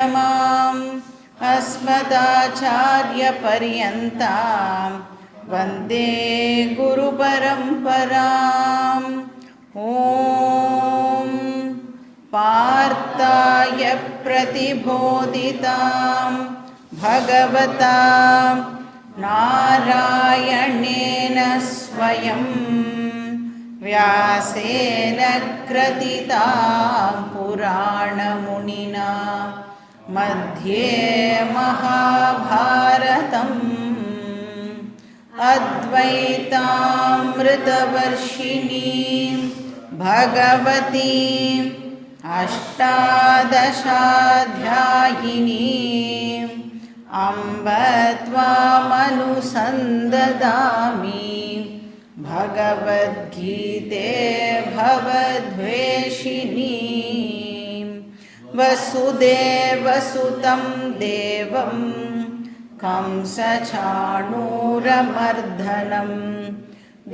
अस्मदाचार्यपर्यन्तां वन्दे गुरुपरम्पराम्। ॐ पार्थाय प्रतिबोधितां भगवता नारायणेन स्वयं व्यासेन ग्रथितां पुराणमुनिना मध्ये महाभारतम् अद्वैतामृतवर्षिणीं भगवतीम् अष्टादशाध्यायिनीम् अम्ब त्वामनुसन्ददामि भगवद्गीते भवद्वेषिणीं वसुदेवसुतं देवं कंसचाणूरमर्दनं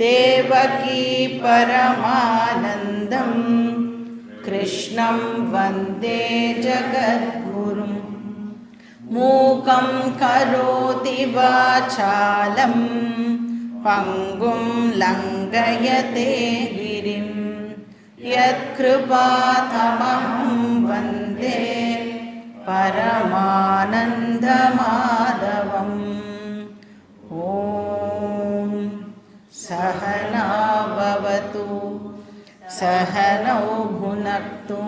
देवकी परमानन्दं कृष्णं वन्दे जगद्गुरुं। मूकं करोति वाचालं पङ्गुं लङ्घयते गिरिं यत्कृपातमहं वन्दे परमानन्दमाधवम्। ॐ सहना भवतु सहनौ भुनक्तु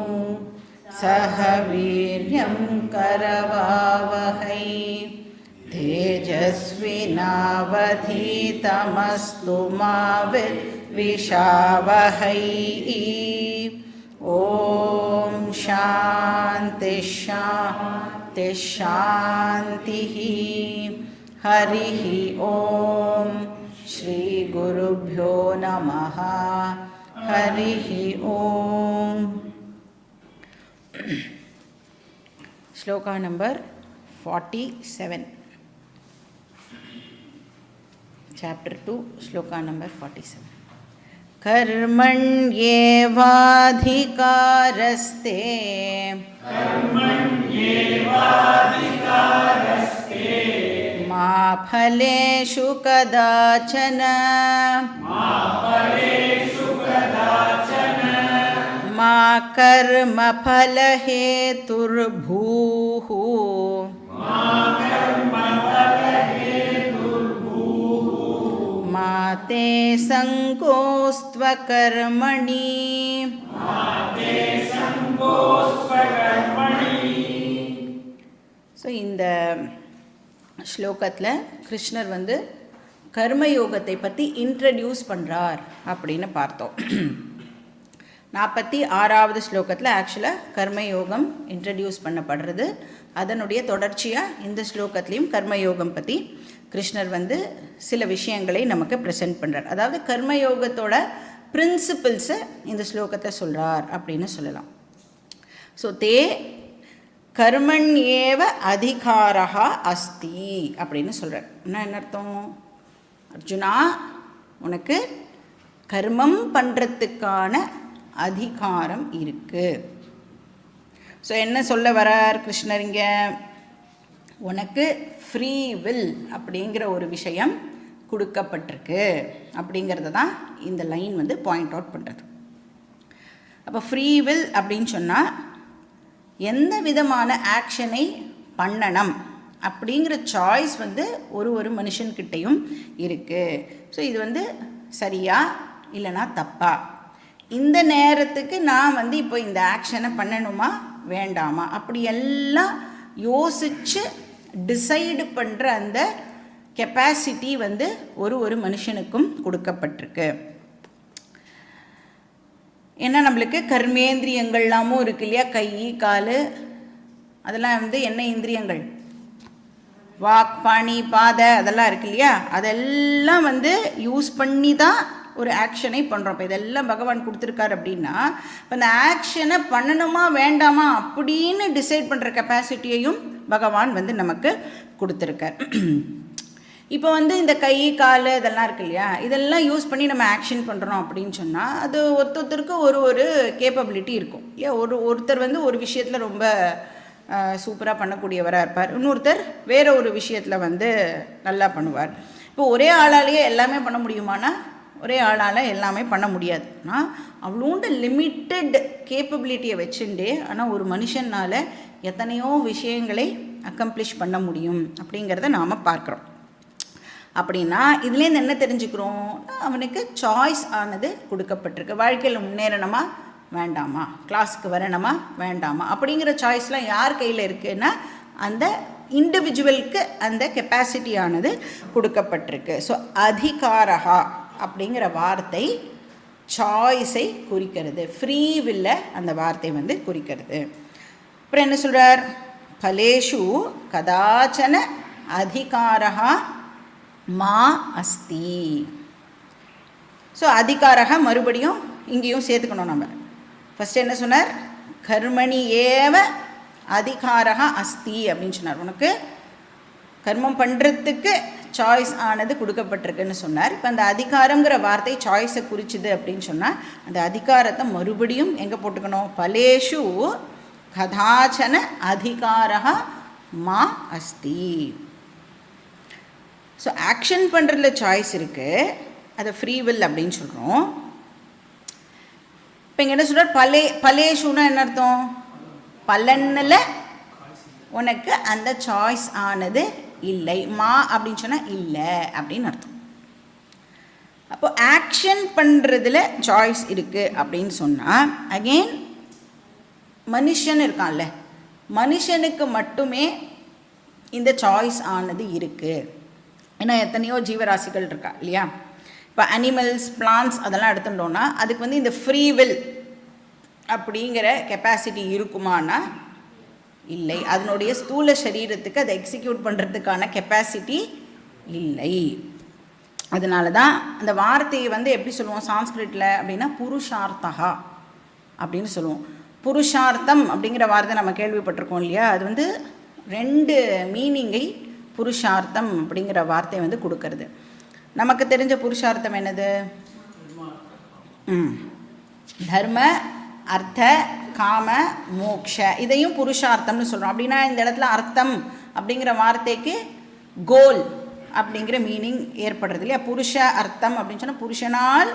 सह वीर्यं करवावहै तेजस्विनावधीतमस्तु मा विद्विषावहै। ॐ शान्ति शान्ति शान्तिः। हरिः ॐ श्री गुरुभ्यो नमः। हरिः ॐ। Shloka number 47, chapter 2, shloka number 47। कर्मण्येवाधिकारस्ते मा फलेषु कदाचन मा कर्मफलहेतुर्भूः मा ते सङ्गोऽस्त्वकर्मणि। ஸோ இந்த ஸ்லோகத்தில் கிருஷ்ணர் வந்து கர்மயோகத்தை பற்றி இன்ட்ரடியூஸ் பண்ணுறார் அப்படின்னு பார்த்தோம். 46வது ஸ்லோகத்தில் ஆக்சுவலாக கர்மயோகம் இன்ட்ரடியூஸ் பண்ணப்படுறது. அதனுடைய தொடர்ச்சியாக இந்த ஸ்லோகத்துலேயும் கர்மயோகம் பற்றி கிருஷ்ணர் வந்து சில விஷயங்களை நமக்கு ப்ரெசென்ட் பண்ணுறார். அதாவது கர்மயோகத்தோட பிரின்சிபிள்ஸை இந்த ஸ்லோகத்தை சொல்கிறார் அப்படின்னு சொல்லலாம். ஸோ தே கர்மண்யேவ அதிகாரா அஸ்தி அப்படின்னு சொல்கிறார். என்ன அர்த்தம்? அர்ஜுனா, உனக்கு கர்மம் பண்ணுறதுக்கான அதிகாரம் இருக்குது. ஸோ என்ன சொல்ல வரார் கிருஷ்ணர் இங்கே? உனக்கு ஃப்ரீ வில் அப்படிங்கிற ஒரு விஷயம் கொடுக்கப்பட்டிருக்கு அப்படிங்கிறத தான் இந்த லைன் வந்து பாயிண்ட் அவுட் பண்ணுறது. அப்போ ஃப்ரீ வில் அப்படின்னு சொன்னால் எந்த விதமான ஆக்ஷனை பண்ணணும் அப்படிங்கிற சாய்ஸ் வந்து ஒரு மனுஷன்கிட்டையும் இருக்குது. ஸோ இது வந்து சரியா இல்லைனா தப்பா, இந்த நேரத்துக்கு நான் வந்து இப்போ இந்த ஆக்ஷனை பண்ணணுமா வேண்டாமா அப்படி எல்லாம் யோசித்து டிசைடு பண்ணுற அந்த கெப்பாசிட்டி வந்து ஒரு மனுஷனுக்கும் கொடுக்கப்பட்டிருக்கு. ஏன்னா நம்மளுக்கு கர்மேந்திரியங்கள்லாமும் இருக்கு இல்லையா? கை, கால், அதெல்லாம் வந்து என்ன இந்திரியங்கள்? வாக், பாணி, பாதை, அதெல்லாம் இருக்கு இல்லையா? அதெல்லாம் வந்து யூஸ் பண்ணி தான் ஒரு ஆக்ஷனை பண்ணுறோம். இப்போ இதெல்லாம் பகவான் கொடுத்துருக்காரு அப்படின்னா இப்போ இந்த ஆக்ஷனை பண்ணணுமா வேண்டாமா அப்படின்னு டிசைட் பண்ணுற கெப்பாசிட்டியையும் பகவான் வந்து நமக்கு கொடுத்துருக்கார். இப்போ வந்து இந்த கை, கால் இதெல்லாம் இருக்கு இல்லையா? இதெல்லாம் யூஸ் பண்ணி நம்ம ஆக்ஷன் பண்ணுறோம் அப்படின்னு சொன்னால் அது ஒருத்தருக்கு ஒரு கேப்பபிலிட்டி இருக்கும் இல்லையா? ஒருத்தர் வந்து ஒரு விஷயத்தில் ரொம்ப சூப்பராக பண்ணக்கூடியவராக இருப்பார். இன்னொருத்தர் வேறு ஒரு விஷயத்தில் வந்து நல்லா பண்ணுவார். இப்போ ஒரே ஆளாலேயே எல்லாமே பண்ண முடியுமானா ஒரே ஆளால் எல்லாமே பண்ண முடியாது. ஆனால் அவ்வளோண்டு லிமிட்டட் கேப்பபிலிட்டியை வச்சுட்டே ஆனால் ஒரு மனுஷனால் எத்தனையோ விஷயங்களை அக்கம்ப்ளிஷ் பண்ண முடியும் அப்படிங்கிறத நாம் பார்க்குறோம். அப்படின்னா இதுலேருந்து என்ன தெரிஞ்சுக்கிறோம்? அவனுக்கு சாய்ஸ் ஆனது கொடுக்கப்பட்டிருக்கு. வாழ்க்கையில் முன்னேறணுமா வேண்டாமா, கிளாஸுக்கு வரணுமா வேண்டாமா அப்படிங்கிற சாய்ஸ்லாம் யார் கையில் இருக்குன்னா அந்த இண்டிவிஜுவலுக்கு அந்த கெப்பாசிட்டியானது கொடுக்கப்பட்டிருக்கு. ஸோ அதிகாரகா அப்படிங்கிற வார்த்தை சாய்ஸை குறிக்கிறது, ஃப்ரீ வில்லை அந்த வார்த்தை வந்து குறிக்கிறது. அப்புறம் என்ன சொல்கிறார்? பலேஷு கதாச்சன அதிகாரகா மா அஸ்தி. ஸோ அதிகாரக மறுபடியும் இங்கேயும் சேர்த்துக்கணும் நம்ம. ஃபஸ்ட்டு என்ன சொன்னார்? கர்மணி ஏவ அதிகாரக அஸ்தி அப்படின்னு சொன்னார். உனக்கு கர்மம் பண்ணுறதுக்கு சாய்ஸ் ஆனது கொடுக்கப்பட்டிருக்குன்னு சொன்னார். இப்போ அந்த அதிகாரங்கிற வார்த்தை சாய்ஸை குறிச்சுது அப்படின்னு சொன்னால் அந்த அதிகாரத்தை மறுபடியும் எங்கே போட்டுக்கணும்? பலேஷு கதாச்சன அதிகாரக மா அஸ்தி. ஸோ ஆக்ஷன் பண்ணுறதுல சாய்ஸ் இருக்குது, அதை ஃப்ரீ வில் அப்படின்னு சொல்கிறோம். இப்போ இங்கே என்ன சொல்கிறார்? பலேஷுன்னா என்ன அர்த்தம்? பலனில் உனக்கு அந்த சாய்ஸ் ஆனது இல்லை. மா அப்படின்னு சொன்னால் இல்லை அப்படின்னு அர்த்தம். அப்போ ஆக்ஷன் பண்ணுறதுல சாய்ஸ் இருக்குது அப்படின்னு சொன்னால் அகெயின் மனுஷன் இருக்கான்ல, மனுஷனுக்கு மட்டுமே இந்த சாய்ஸ் ஆனது இருக்குது. ஏன்னா எத்தனையோ ஜீவராசிகள் இருக்கா இல்லையா? இப்போ அனிமல்ஸ், பிளான்ட்ஸ் அதெல்லாம் எடுத்துட்டோன்னா அதுக்கு வந்து இந்த ஃப்ரீ வில் அப்படிங்கிற கெப்பாசிட்டி இருக்குமானா இல்லை. அதனுடைய ஸ்தூல சரீரத்துக்கு அதை எக்ஸிக்யூட் பண்ணுறதுக்கான கெப்பாசிட்டி இல்லை. அதனால தான் அந்த வார்த்தையை வந்து எப்படி சொல்லுவோம் சான்ஸ்கிரிட்டில் அப்படின்னா புருஷார்த்தகா அப்படின்னு சொல்லுவோம். புருஷார்த்தம் அப்படிங்கிற வார்த்தை நம்ம கேள்விப்பட்டிருக்கோம் இல்லையா? அது வந்து 2 மீனிங்கை புருஷார்த்தம் அப்படிங்கிற வார்த்தை வந்து கொடுக்கறது. நமக்கு தெரிஞ்ச புருஷார்த்தம் என்னது? தர்ம, அர்த்த, காம, மோக்ஷ, இதையும் புருஷார்த்தம்னு சொல்கிறோம். அப்படின்னா இந்த இடத்துல அர்த்தம் அப்படிங்கிற வார்த்தைக்கு கோல் அப்படிங்கிற மீனிங் ஏற்படுறது இல்லையா? புருஷ அர்த்தம் அப்படின்னு சொன்னால் புருஷனால்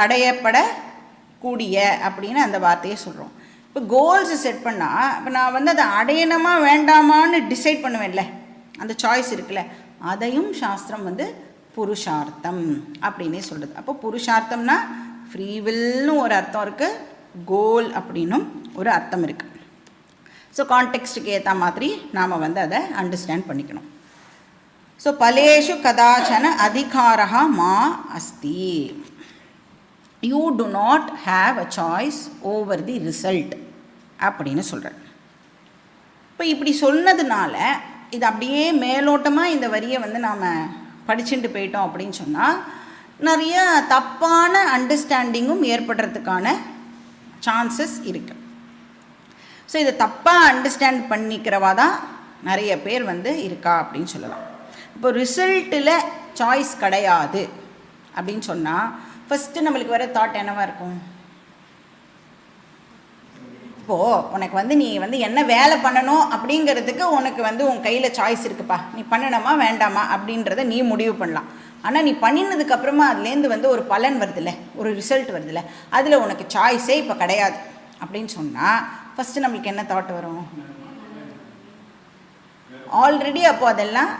அடையப்படக்கூடிய அப்படின்னு அந்த வார்த்தையை சொல்கிறோம். இப்போ கோல்ஸ் செட் பண்ணால் இப்போ நான் வந்து அதை அடையணுமா வேண்டாமான்னு டிசைட் பண்ணுவேன்ல, அந்த சாய்ஸ் இருக்குல்ல, அதையும் சாஸ்திரம் வந்து புருஷார்த்தம் அப்படின்னே சொல்கிறது. அப்போ புருஷார்த்தம்னா ஃப்ரீவில்னு ஒரு அர்த்தம் இருக்குது, கோல் அப்படின்னும் ஒரு அர்த்தம் இருக்குது. ஸோ கான்டெக்ஸ்ட்டுக்கு ஏற்ற மாதிரி நாம் வந்து அதை அண்டர்ஸ்டாண்ட் பண்ணிக்கணும். ஸோ பலேஷு கதாச்சன அதிகாரா மா அஸ்தி. You to not have a choice over the result அப்படின்னு சொல்கிறேன். இப்போ இப்படி சொன்னதுனால இது அப்படியே மேலோட்டமாக இந்த வரியை வந்து நாம் படிச்சுட்டு போயிட்டோம் அப்படின்னு சொன்னால் நிறைய தப்பான அண்டர்ஸ்டாண்டிங்கும் ஏற்படுறதுக்கான சான்சஸ் இருக்குது. ஸோ இதை தப்பாக அண்டர்ஸ்டாண்ட் பண்ணிக்கிறவா தான் நிறைய பேர் வந்து இருக்கா அப்படின்னு சொல்லலாம். இப்போ ரிசல்ட்டில் சாய்ஸ் கிடையாது அப்படின்னு சொன்னால் ஃபஸ்ட்டு நம்மளுக்கு வர தாட் என்னவாக இருக்கும்? இப்போது உனக்கு வந்து நீ வந்து என்ன வேலை பண்ணணும் அப்படிங்கிறதுக்கு உனக்கு வந்து உன் கையில் சாய்ஸ் இருக்குப்பா, நீ பண்ணணுமா வேண்டாமா அப்படின்றத நீ முடிவு பண்ணலாம். ஆனால் நீ பண்ணினதுக்கப்புறமா அதுலேருந்து வந்து ஒரு பலன் வருதில்ல, ஒரு ரிசல்ட் வருதில்ல, அதில் உனக்கு சாய்ஸே இப்போ கிடையாது அப்படின்னு சொன்னால் ஃபஸ்ட்டு நம்மளுக்கு என்ன தாட் வரும்? ஆல்ரெடி அப்போது அதெல்லாம்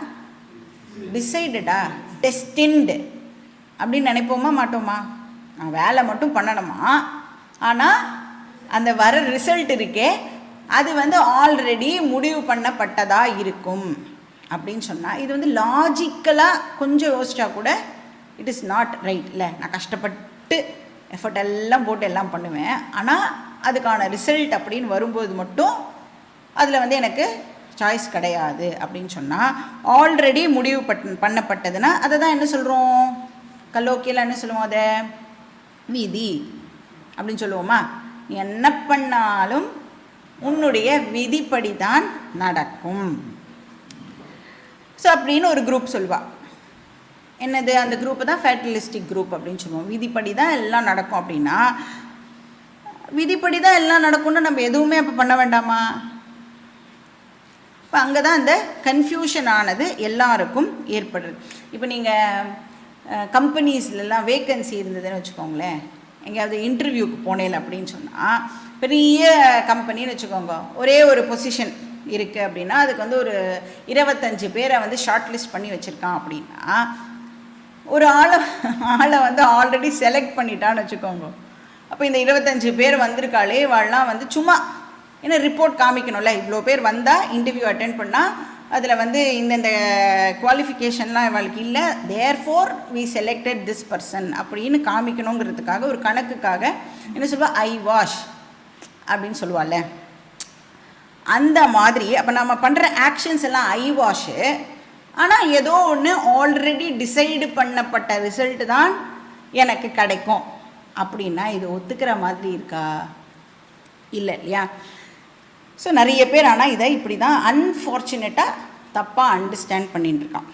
டிசைடடா, டெஸ்டின்டு அப்படின்னு நினைப்போமா மாட்டோமா? நான் வேலை மட்டும் பண்ணணுமா, ஆனால் அந்த வர ரிசல்ட் இருக்கே அது வந்து ஆல்ரெடி முடிவு பண்ணப்பட்டதாக இருக்கும் அப்படின்னு சொன்னால் இது வந்து லாஜிக்கலாக கொஞ்சம் யோசிச்சா கூட இட் இஸ் நாட் ரைட் இல்லை. நான் கஷ்டப்பட்டு எஃபர்ட் எல்லாம் போட்டு எல்லாம் பண்ணுவேன், ஆனால் அதுக்கான ரிசல்ட் அப்படின்னு வரும்போது மட்டும் அதில் வந்து எனக்கு சாய்ஸ் கிடையாது அப்படின்னு சொன்னால் ஆல்ரெடி முடிவு பண்ணப்பட்டதுன்னா அதை தான் என்ன சொல்கிறோம்? கலோக்கியில் என்ன சொல்லுவோம்? அதை விதி அப்படின்னு சொல்லுவோமா? நீ என்ன பண்ணாலும் உன்னுடைய விதிப்படி தான் நடக்கும். ஸோ அப்படின்னு ஒரு குரூப் சொல்லுவாள். என்னது அந்த குரூப்பை தான் ஃபேட்டலிஸ்டிக் குரூப் அப்படின்னு சொல்லுவோம். விதிப்படி தான் எல்லாம் நடக்கும் அப்படின்னா விதிப்படி தான் எல்லாம் நடக்கும்னு நம்ம எதுவுமே அப்போ பண்ண வேண்டாமா? இப்போ அங்கே தான் இந்த கன்ஃபியூஷன் ஆனது எல்லாருக்கும் ஏற்படுறது. இப்போ நீங்கள் கம்பெனிஸ்லாம் வேக்கன்சி இருந்ததுன்னு வச்சுக்கோங்களேன், எங்கேயாவது இன்டர்வியூக்கு போனேன் அப்படின்னு சொன்னால், பெரிய கம்பெனின்னு வச்சுக்கோங்க, ஒரே ஒரு பொசிஷன் இருக்குது அப்படின்னா அதுக்கு வந்து ஒரு 25 பேரை வந்து ஷார்ட் லிஸ்ட் பண்ணி வச்சுருக்கான் அப்படின்னா, ஒரு ஆளை வந்து ஆல்ரெடி செலக்ட் பண்ணிட்டான்னு வச்சுக்கோங்க. அப்போ இந்த 25 பேர் வந்திருக்காளே வாழலாம் வந்து சும்மா ஏன்னா ரிப்போர்ட் காமிக்கணும்ல, இவ்வளோ பேர் வந்தால் இன்டர்வியூ அட்டென்ட் பண்ணால் அதில் வந்து இந்தந்த குவாலிஃபிகேஷன்லாம் இவளுக்கு இல்லை, therefore we selected this person அப்படின்னு காமிக்கணுங்கிறதுக்காக ஒரு கணக்குக்காக என்ன சொல்லுவா, ஐ வாஷ் அப்படின்னு சொல்லுவாள்ல, அந்த மாதிரி. அப்போ நம்ம பண்ணுற ஆக்ஷன்ஸ் எல்லாம் ஐ வாஷு, ஆனால் ஏதோ ஒன்று ஆல்ரெடி டிசைடு பண்ணப்பட்ட ரிசல்ட்டு தான் எனக்கு கிடைக்கும் அப்படின்னா இது ஒத்துக்கிற மாதிரி இருக்கா? இல்லை இல்லையா? ஸோ நிறைய பேர் ஆனால் இதை இப்படி தான் அன்ஃபார்ச்சுனேட்டாக தப்பாக அண்டர்ஸ்டாண்ட் பண்ணிட்டு இருக்கான்.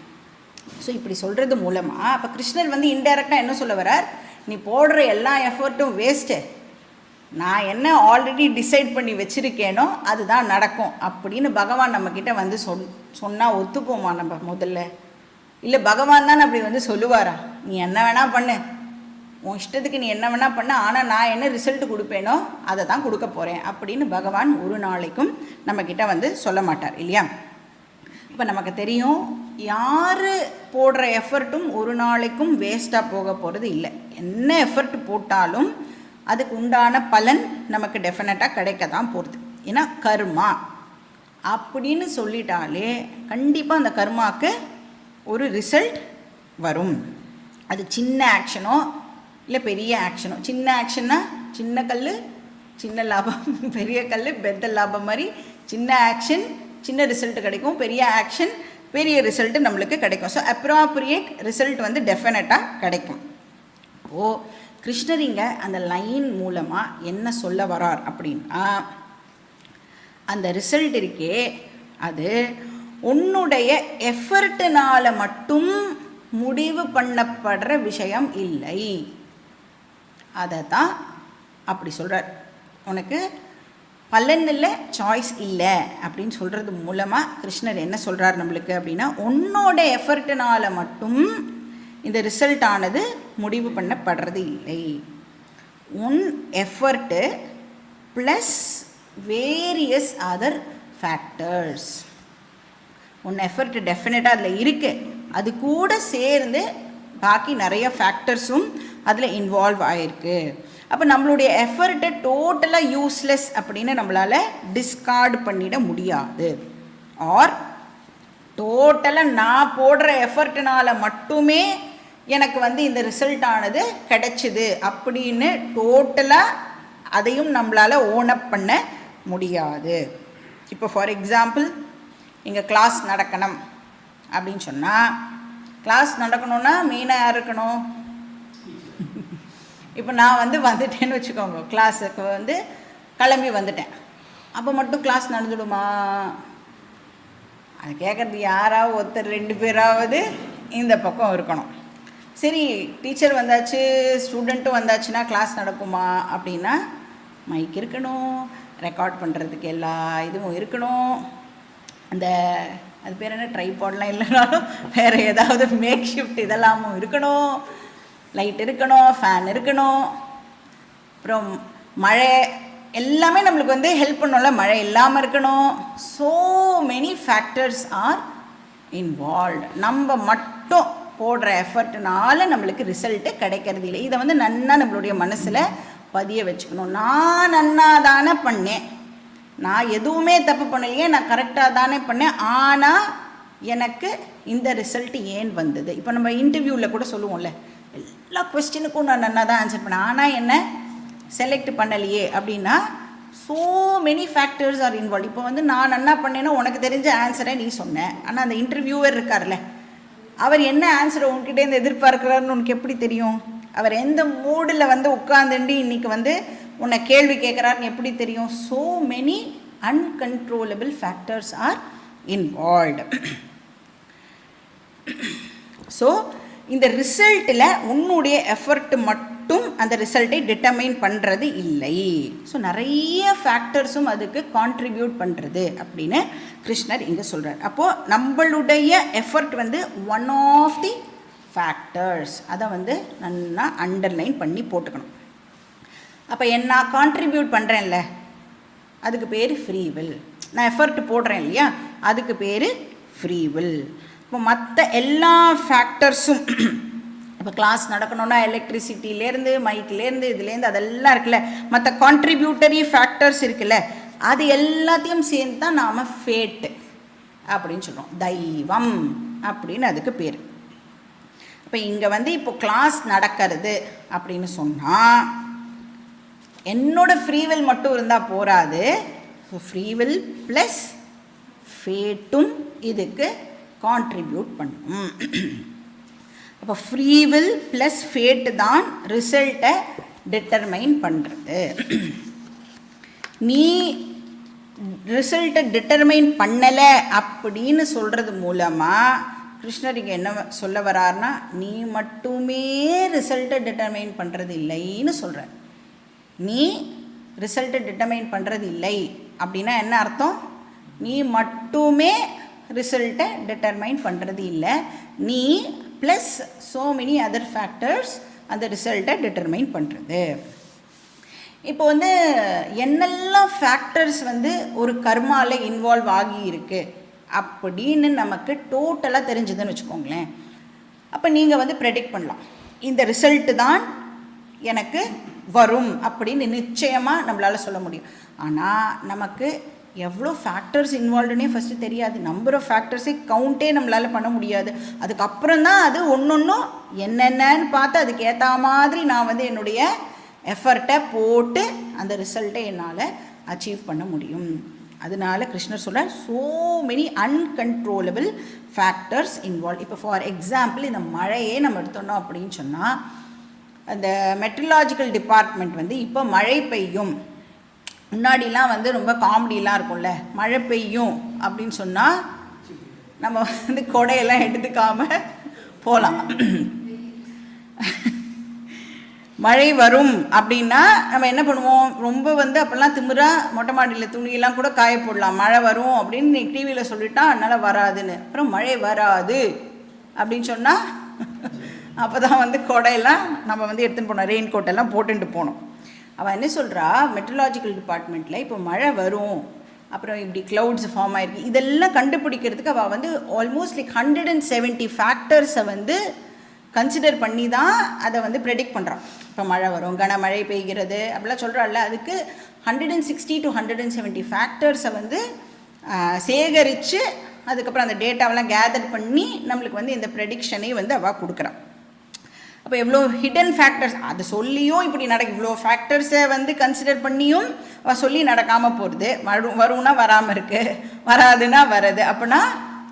ஸோ இப்படி சொல்கிறது மூலமாக அப்போ கிருஷ்ணர் வந்து இன்டைரக்டாக என்ன சொல்ல வர்றார், நீ போடுற எல்லா எஃபர்ட்டும் வேஸ்ட்டு, நான் என்ன ஆல்ரெடி டிசைட் பண்ணி வச்சுருக்கேனோ அதுதான் நடக்கும் அப்படின்னு பகவான் நம்மக்கிட்ட வந்து சொன்னால் ஒத்துப்போமா நம்ம முதல்ல? இல்லை பகவான் தான் அப்படி வந்து சொல்லுவாரா, நீ என்ன வேணால் பண்ணு, உன் இஷ்டத்துக்கு நீ என்ன வேணால் பண்ண, ஆனால் நான் என்ன ரிசல்ட் கொடுப்பேனோ அதை தான் கொடுக்க போகிறேன் அப்படின்னு பகவான் ஒரு நாளைக்கும் நம்மக்கிட்ட வந்து சொல்ல மாட்டார் இல்லையா? இப்போ நமக்கு தெரியும் யார் போடுற எஃபர்ட்டும் ஒரு நாளைக்கும் வேஸ்ட்டாக போக போகிறது இல்லை. என்ன எஃபர்ட் போட்டாலும் அதுக்கு உண்டான பலன் நமக்கு டெஃபினட்டாக கிடைக்க தான் போகிறது. ஏன்னா கர்மா அப்படின்னு சொல்லிட்டாலே கண்டிப்பாக அந்த கர்மாவுக்கு ஒரு ரிசல்ட் வரும். அது சின்ன ஆக்ஷனோ இல்லை பெரிய ஆக்ஷனோ. சின்ன ஆக்ஷன்னா சின்ன கல் சின்ன லாபம், பெரிய கல் பெத்த லாபம் மாதிரி சின்ன ஆக்ஷன் சின்ன ரிசல்ட் கிடைக்கும், பெரிய ஆக்ஷன் பெரிய ரிசல்ட்டு நம்மளுக்கு கிடைக்கும். ஸோ அப்ராப்ரியேட் ரிசல்ட் வந்து டெஃபினட்டாக கிடைக்கும். ஓ கிருஷ்ணர் இங்கே அந்த லைன் மூலமாக என்ன சொல்ல வரார் அப்படின்னா, அந்த ரிசல்ட் இருக்கே அது உன்னுடைய எஃபர்ட்டுனால் மட்டும் முடிவு பண்ணப்படுற விஷயம் இல்லை. அதை தான் அப்படி சொல்கிறார். உனக்கு பலன் இல்லை, சாய்ஸ் இல்லை அப்படின்னு சொல்கிறது மூலமாக கிருஷ்ணர் என்ன சொல்கிறார் நம்மளுக்கு அப்படின்னா, உன்னோட எஃபர்ட்டுனால் மட்டும் இந்த ரிசல்ட் ஆனது முடிவு பண்ணப்படுறது இல்லை. உன் effort plus various other factors. உன் எஃபர்ட் டெஃபினட்டாக அதில் இருக்குது, அது கூட சேர்ந்து பாக்கி நிறைய ஃபேக்டர்ஸும் அதில் இன்வால்வ் ஆகிருக்கு. அப்போ நம்மளுடைய எஃபர்ட்டை டோட்டலாக யூஸ்லெஸ் அப்படின்னு நம்மளால் டிஸ்கார்டு பண்ணிட முடியாது. ஆர் டோட்டலாக நான் போடுற எஃபர்ட்டுனால் மட்டுமே எனக்கு வந்து இந்த ரிசல்ட் ஆனது கிடைச்சிது அப்படின்னு டோட்டலாக அதையும் நம்மளால் ஓனப் பண்ண முடியாது. இப்போ ஃபார் எக்ஸாம்பிள் இங்கே கிளாஸ் நடக்கணும் அப்படின்னு சொன்னால், கிளாஸ் நடக்கணும்னா மெயினாக யார் இருக்கணும்? இப்போ நான் வந்து வந்துட்டேன்னு வச்சுக்கோங்க, கிளாஸுக்கு வந்து கிளம்பி வந்துட்டேன், அப்போ மட்டும் கிளாஸ் நடந்துடுமா? அது கேட்குறது யாராவது ஒருத்தர் 2 பேராவது இந்த பக்கம் இருக்கணும். சரி டீச்சர் வந்தாச்சு ஸ்டூடெண்ட்டும் வந்தாச்சுன்னா கிளாஸ் நடக்குமா அப்படின்னா, மைக் இருக்கணும், ரெக்கார்ட் பண்ணுறதுக்கு எல்லா இதுவும் இருக்கணும், அந்த அது பேர் என்ன ட்ரைபாட்லாம் இல்லைனாலும் வேறு ஏதாவது மேக் ஷிஃப்ட் இதெல்லாமும் இருக்கணும், லைட் இருக்கணும், ஃபேன் இருக்கணும், அப்புறம் மழை எல்லாமே நம்மளுக்கு வந்து ஹெல்ப் பண்ணோம்ல, மழை இல்லாமல் இருக்கணும். So many factors R involved. நம்ம மட்டும் போடுற எஃபர்ட்னால நம்மளுக்கு ரிசல்ட்டு கிடைக்கிறது இல்லை. இதை வந்து நன்னா நம்மளுடைய மனசில் பதிய வச்சுக்கணும். நான் நன்னா தானே பண்ணேன், நான் எதுவுமே தப்பு பண்ணலையே, நான் கரெக்டாக தானே பண்ணேன், ஆனால் எனக்கு இந்த ரிசல்ட் ஏன் வந்தது? இப்போ நம்ம இன்டர்வியூவில் கூட சொல்லுவோம்ல, எல்லா கொஸ்டினுக்கும் நான் நன்னா தான் ஆன்சர் பண்ணேன், ஆனால் என்ன செலக்ட் பண்ணலையே அப்படின்னா, so many factors are involve. இப்போ வந்து நான் நன்னா பண்ணேன்னா உனக்கு தெரிஞ்ச ஆன்சரை நீ சொன்னேன், ஆனால் அந்த இன்டர்வியூவர் இருக்கார்ல, அவர் என்ன ஆன்சரை உங்ககிட்டேருந்து எதிர்பார்க்குறாருன்னு உனக்கு எப்படி தெரியும்? அவர் எந்த மூடில் வந்து உட்காந்துண்டு இன்றைக்கி வந்து உன்னை கேள்வி கேட்குறாருன்னு எப்படி தெரியும்? So many uncontrollable factors R involved. So இந்த ரிசல்ட்டில் உன்னுடைய எஃபர்ட் மட்டும் அந்த ரிசல்ட்டை டிட்டர்மைன் பண்ணுறது இல்லை. ஸோ நிறைய ஃபேக்டர்ஸும் அதுக்கு கான்ட்ரிபியூட் பண்ணுறது அப்படின்னு கிருஷ்ணர் இங்கே சொல்கிறார். அப்போது நம்மளுடைய எஃபர்ட் வந்து ஒன் ஆஃப் தி ஃபேக்டர்ஸ், அதை வந்து நல்லா அண்டர்லைன் பண்ணி போட்டுக்கணும். அப்போ நான் கான்ட்ரிபியூட் பண்ணுறேன்ல, அதுக்கு பேர் ஃப்ரீவில். நான் எஃபர்ட் போடுறேன் இல்லையா, அதுக்கு பேர் ஃப்ரீவில். இப்போ மற்ற எல்லா ஃபேக்டர்ஸும், இப்போ கிளாஸ் நடக்கணும்னா எலக்ட்ரிசிட்டிலேருந்து மைக்கிலேருந்து இதுலேருந்து அதெல்லாம் இருக்குல்ல, மற்ற கான்ட்ரிபியூட்டரி ஃபேக்டர்ஸ் இருக்குல்ல, அது எல்லாத்தையும் சேர்ந்து தான் நாம் ஃபேட்டு அப்படின்னு சொல்கிறோம். தெய்வம் அப்படின்னு அதுக்கு பேர். இப்போ இங்கே வந்து இப்போ கிளாஸ் நடக்கிறது அப்படின்னு சொன்னால் என்னோட ஃப்ரீவில் மட்டும் இருந்தால் போராது. ஸோ ஃப்ரீவில் ப்ளஸ் ஃபேட்டும் இதுக்கு கான்ட்ரிபியூட் பண்ணும். அப்போ ஃப்ரீவில் ப்ளஸ் ஃபேட்டு தான் ரிசல்ட்டை டிட்டர்மைன் பண்ணுறது. நீ ரிசல்ட்டை டிட்டர்மைன் பண்ணலை அப்படின்னு சொல்கிறது மூலமாக கிருஷ்ணர் இங்கே என்ன சொல்ல வரார்னா, நீ மட்டுமே ரிசல்ட்டை டிட்டர்மைன் பண்ணுறது இல்லைன்னு சொல்கிற. நீ ரிசல்ட்டை டிட்டர்மைன் பண்ணுறது இல்லை அப்படின்னா என்ன அர்த்தம்? நீ மட்டுமே ரிசல்ட்டை டிட்டர்மைன் பண்ணுறது இல்லை, நீ plus so many other factors அந்த ரிசல்ட்டை டிட்டர்மைன் பண்ணுறது. இப்போ வந்து என்னெல்லாம் ஃபேக்டர்ஸ் வந்து ஒரு கர்மாவில் இன்வால்வ் ஆகி இருக்குது அப்படின்னு நமக்கு டோட்டலாக தெரிஞ்சதுன்னு வச்சுக்கோங்களேன். அப்போ நீங்கள் வந்து ப்ரெடிக்ட் பண்ணலாம், இந்த ரிசல்ட்டு தான் எனக்கு வரும் அப்படின்னு நிச்சயமாக நம்மளால் சொல்ல முடியும். ஆனால் நமக்கு எவ்வளோ ஃபேக்டர்ஸ் இன்வால்வ்டுனே ஃபஸ்ட்டு தெரியாது. நம்பர் ஆஃப் ஃபேக்டர்ஸே கவுண்டே நம்மளால் பண்ண முடியாது. அதுக்கப்புறம் தான் அது ஒன்றும் என்னென்னு பார்த்து அதுக்கு ஏற்ற மாதிரி நான் வந்து என்னுடைய எஃபர்ட்டை போட்டு அந்த ரிசல்ட்டை என்னால் அச்சீவ் பண்ண முடியும். அதனால கிருஷ்ணர் சொல்கிறார், so many uncontrollable factors involve. இப்போ ஃபார் எக்ஸாம்பிள் இந்த மழையே நம்ம எடுத்தோன்னோம் அப்படின்னு சொன்னால், அந்த மெட்ரலாஜிக்கல் டிபார்ட்மெண்ட் வந்து இப்போ மழை பெய்யும், முன்னாடிலாம் வந்து ரொம்ப காமெடிலாம் இருக்கும்ல, மழை பெய்யும் அப்படின்னு சொன்னால் நம்ம வந்து கொடையெல்லாம் எடுத்துக்காமல் போகலாம். மழை வரும் அப்படின்னா நம்ம என்ன பண்ணுவோம், ரொம்ப வந்து அப்போல்லாம் திமிரா மொட்டை மாடியில் துணியெல்லாம் கூட காய போடலாம். மழை வரும் அப்படின்னு நீ டிவியில் சொல்லிட்டா அதனால் வராதுன்னு. அப்புறம் மழை வராது அப்படின்னு சொன்னால் அப்போ தான் வந்து கொடையெல்லாம் நம்ம வந்து எடுத்துன்னு போனோம், ரெயின் கோட்டெல்லாம் போட்டுட்டு போனோம். அவன் என்ன சொல்கிறா, மெட்ரலாஜிக்கல் டிபார்ட்மெண்ட்டில் இப்போ மழை வரும், அப்புறம் இப்படி க்ளவுட்ஸ் ஃபார்ம் ஆகிருக்கு, இதெல்லாம் கண்டுபிடிக்கிறதுக்கு அவள் வந்து ஆல்மோஸ்ட் லைக் 170 ஃபேக்டர்ஸை வந்து கன்சிடர் பண்ணி தான் அதை வந்து ப்ரெடிக்ட் பண்ணுறான். இப்போ மழை வரும், கனமழை பெய்கிறது அப்படிலாம் சொல்கிறாள்ல, அதுக்கு 160 to 170 ஃபேக்டர்ஸை வந்து சேகரித்து அதுக்கப்புறம் அந்த டேட்டாவெல்லாம் கேதர் பண்ணி நம்மளுக்கு வந்து இந்த ப்ரெடிக்ஷனை வந்து அவள் கொடுக்குறான். அப்போ எவ்வளோ ஹிடன் ஃபேக்டர்ஸ், அதை சொல்லியும் இப்படி இவ்வளோ ஃபேக்டர்ஸை வந்து கன்சிடர் பண்ணியும் அவள் சொல்லி நடக்காமல் போகிறது. வரும்னா வராமல் இருக்குது, வராதுன்னா வருது. அப்படின்னா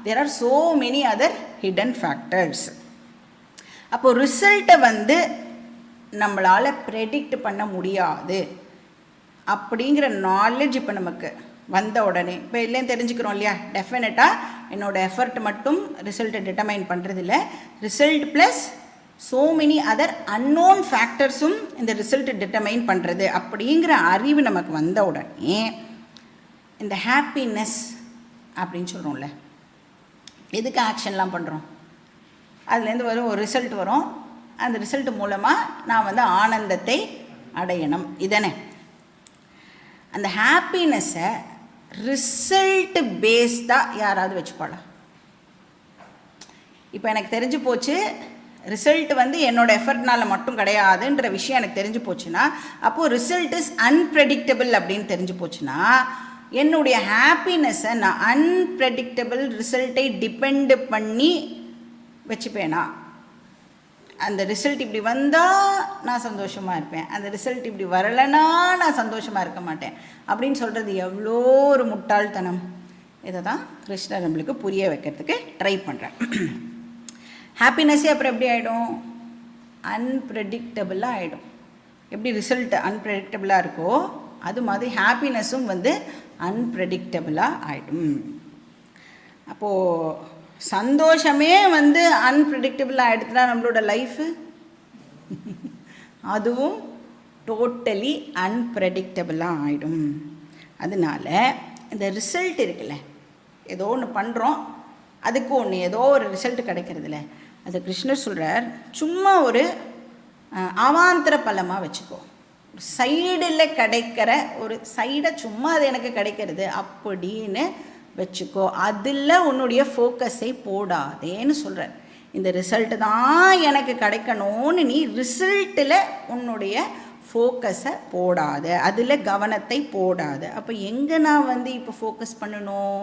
there are so many other hidden factors. அப்போது ரிசல்ட்டை வந்து நம்மளால் ப்ரெடிக்ட் பண்ண முடியாது அப்படிங்கிற நாலேஜ் இப்போ நமக்கு வந்த உடனே இப்போ இல்லைன்னு தெரிஞ்சுக்கிறோம் இல்லையா. டெஃபினட்டாக என்னோடய எஃபர்ட் மட்டும் ரிசல்ட்டை டிட்டர்மைன் பண்ணுறதில்ல, result plus so many other unknown ஃபேக்டர்ஸும் இந்த ரிசல்ட்டை டிட்டர்மைன் பண்ணுறது அப்படிங்கிற அறிவு நமக்கு வந்த உடனே இந்த ஹாப்பினஸ் அப்படின்னு சொல்கிறோம்ல, எதுக்கு ஆக்ஷன்லாம் பண்ணுறோம், அதுலேருந்து வரும் ஒரு ரிசல்ட் வரும், அந்த ரிசல்ட் மூலமாக நான் வந்து ஆனந்தத்தை அடையணும் இதனே. அந்த ஹாப்பினஸை ரிசல்ட் பேஸ்டாக யாராவது வச்சுப்பாளா? இப்போ எனக்கு தெரிஞ்சு போச்சு ரிசல்ட் வந்து என்னோடய எஃபர்ட்னால் மட்டும் கிடையாதுன்ற விஷயம் எனக்கு தெரிஞ்சு போச்சுன்னா, அப்போது ரிசல்ட் இஸ் அன்பிரெடிக்டபிள் அப்படின்னு தெரிஞ்சு போச்சுன்னா, என்னுடைய ஹாப்பினஸை நான் அன்பிரெடிக்டபிள் ரிசல்ட்டை டிபெண்ட் பண்ணி வச்சுப்பேனா? அந்த ரிசல்ட் இப்படி வந்தால் நான் சந்தோஷமாக இருப்பேன், அந்த ரிசல்ட் இப்படி வரலைன்னா நான் சந்தோஷமாக இருக்க மாட்டேன் அப்படின்னு சொல்கிறது எவ்வளோ ஒரு முட்டாள்தனம். இதை தான் கிருஷ்ணர் நம்மளுக்கு புரிய வைக்கிறதுக்கு ட்ரை பண்ணுறேன். ஹாப்பினஸ்ஸே அப்புறம் எப்படி ஆகிடும், அன்பிரெடிக்டபிளாக ஆகிடும். எப்படி ரிசல்ட் அன்பிரெடிக்டபிளாக இருக்கோ அது மாதிரி ஹாப்பினஸும் வந்து அன்பிரெடிக்டபிளாக ஆகிடும். அப்போது சந்தோஷமே வந்து அன்பிரடிக்டபிள் ஆகிடுதுனா நம்மளோட லைஃபு அதுவும் டோட்டலி அன்பிரடிக்டபிளாக ஆகிடும். அதனால் இந்த ரிசல்ட் இருக்குல்ல, ஏதோ ஒன்று பண்ணுறோம், அதுக்கு ஒன்று ஏதோ ஒரு ரிசல்ட் கிடைக்கிறதில்ல, அது கிருஷ்ணர் சொல்கிறார், சும்மா ஒரு அவாந்தர பலமாக வச்சுக்கோ. சைடில் கிடைக்கிற ஒரு சைடை சும்மா அது எனக்கு கிடைக்கிறது அப்படின்னு வச்சுக்கோ. அதில் உன்னுடைய ஃபோக்கஸை போடாதேன்னு சொல்கிறார். இந்த ரிசல்ட்டு தான் எனக்கு கிடைக்கணும்னு நீ ரிசல்ட்டில் உன்னுடைய ஃபோக்கஸை போடாத, அதில் கவனத்தை போடாத. அப்போ எங்கே நான் வந்து இப்போ ஃபோக்கஸ் பண்ணணும்?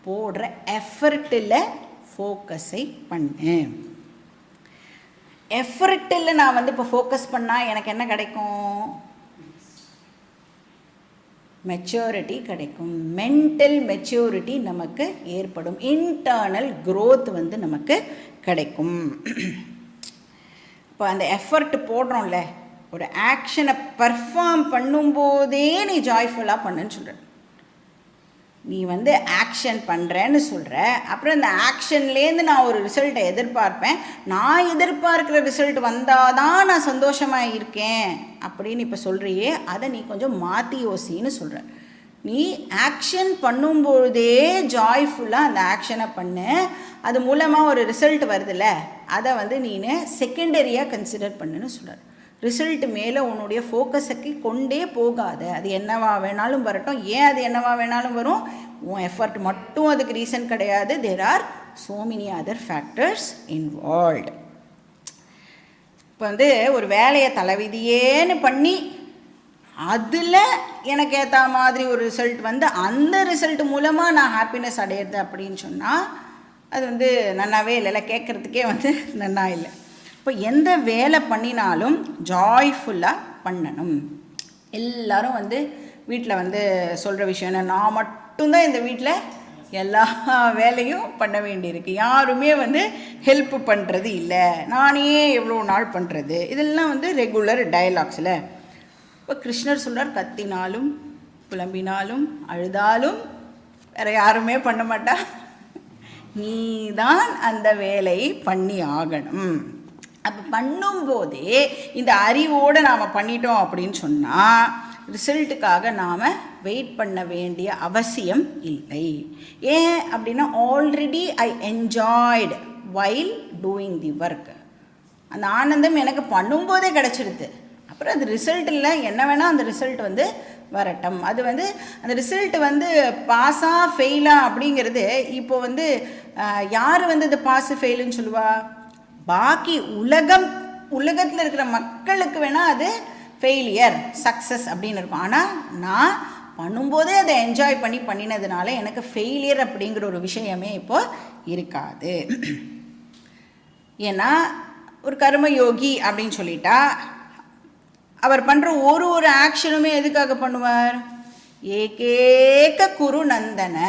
போடுற எஃபர்ட்டில் ஃபோக்கஸை பண்ணு. எஃபர்ட்டில் நான் வந்து இப்போ ஃபோக்கஸ் பண்ணால் எனக்கு என்ன கிடைக்கும்? மெச்சூரிட்டி கிடைக்கும். மென்டல் மெச்சூரிட்டி நமக்கு ஏற்படும். இன்டர்னல் க்ரோத் வந்து நமக்கு கிடைக்கும். இப்போ அந்த எஃபர்ட் போடுறோம்ல, ஒரு ஆக்ஷனை பர்ஃபார்ம் பண்ணும்போதே நீ ஜாய்ஃபுல்லாக பண்ணுன்னு சொல்கிற. நீ வந்து ஆக்ஷன் பண்ணுறேன்னு சொல்கிற, அப்புறம் இந்த ஆக்ஷன்லேருந்து நான் ஒரு ரிசல்ட்டை எதிர்பார்ப்பேன், நான் எதிர்பார்க்குற ரிசல்ட் வந்தால் தான் நான் சந்தோஷமாக இருக்கேன் அப்படின்னு இப்போ சொல்கிறியே, அதை நீ கொஞ்சம் மாற்றி யோசின்னு சொல்கிற. நீ ஆக்ஷன் பண்ணும்பொழுதே ஜாய்ஃபுல்லாக அந்த ஆக்ஷனை பண்ணு. அது மூலமாக ஒரு ரிசல்ட் வருதுல்ல, அதை வந்து நீ செகண்டரியாக கன்சிடர் பண்ணுன்னு சொல்கிற. ரிசல்ட் மேலே உன்னுடைய ஃபோக்கஸுக்கு கொண்டே போகாத. அது என்னவா வேணாலும் வரட்டும். ஏன் அது என்னவா வேணாலும் வரும்? உன் எஃபர்ட் மட்டும் அதுக்கு ரீசன் கிடையாது. There are so many other factors involved. இப்போ வந்து ஒரு வேலையை தலைவிதியேன்னு பண்ணி அதில் எனக்கு ஏற்ற மாதிரி ஒரு ரிசல்ட் வந்து அந்த ரிசல்ட் மூலமாக நான் ஹாப்பினஸ் அடையிறது அப்படின்னு சொன்னால் அது வந்து நன்னாவே இல்லைல்ல, கேட்குறதுக்கே வந்து நன்னா இல்லை. இப்போ எந்த வேலை பண்ணினாலும் ஜாய்ஃபுல்லாக பண்ணணும். எல்லோரும் வந்து வீட்டில் வந்து சொல்கிற விஷயம் என்ன, நான் மட்டும்தான் இந்த வீட்டில் எல்லா வேலையும் பண்ண வேண்டியிருக்கு, யாருமே வந்து ஹெல்ப் பண்ணுறது இல்லை, நானே எவ்வளோ நாள் பண்ணுறது, இதெல்லாம் வந்து ரெகுலர் டயலாக்ஸில். இப்போ கிருஷ்ணர் சொல்கிறார், கத்தினாலும் புலம்பினாலும் அழுதாலும் வேறு யாருமே பண்ண மாட்டா, நீ தான் அந்த வேலையை பண்ணி ஆகணும். அப்போ பண்ணும்போதே இந்த அறிவோடு நாம் பண்ணிட்டோம் அப்படின்னு சொன்னால் ரிசல்ட்டுக்காக நாம் வெயிட் பண்ண வேண்டிய அவசியம் இல்லை. ஏன் அப்படின்னா already I enjoyed while doing the work. அந்த ஆனந்தம் எனக்கு பண்ணும்போதே கிடச்சிடுது. அப்புறம் அது ரிசல்ட் இல்லை, என்ன வேணால் அந்த ரிசல்ட் வந்து வரட்டும். அது வந்து அந்த ரிசல்ட் வந்து பாஸா ஃபெயிலா அப்படிங்கிறது இப்போ வந்து யார் வந்து இந்த பாஸு ஃபெயிலுன்னு சொல்லுவா? பாக்கி உலகத்தில் இருக்கிற மக்களுக்கு வேணால் அது ஃபெயிலியர் சக்ஸஸ் அப்படின்னு இருக்கும். ஆனால் நான் பண்ணும்போதே அதை என்ஜாய் பண்ணி பண்ணினதுனால எனக்கு ஃபெயிலியர் அப்படிங்கிற ஒரு விஷயமே இப்போது இருக்காது. ஏன்னா ஒரு கர்மயோகி அப்படின்னு சொல்லிட்டா அவர் பண்ணுற ஒரு ஒரு ஆக்ஷனுமே எதுக்காக பண்ணுவார்? ஏகேக குரு நந்தன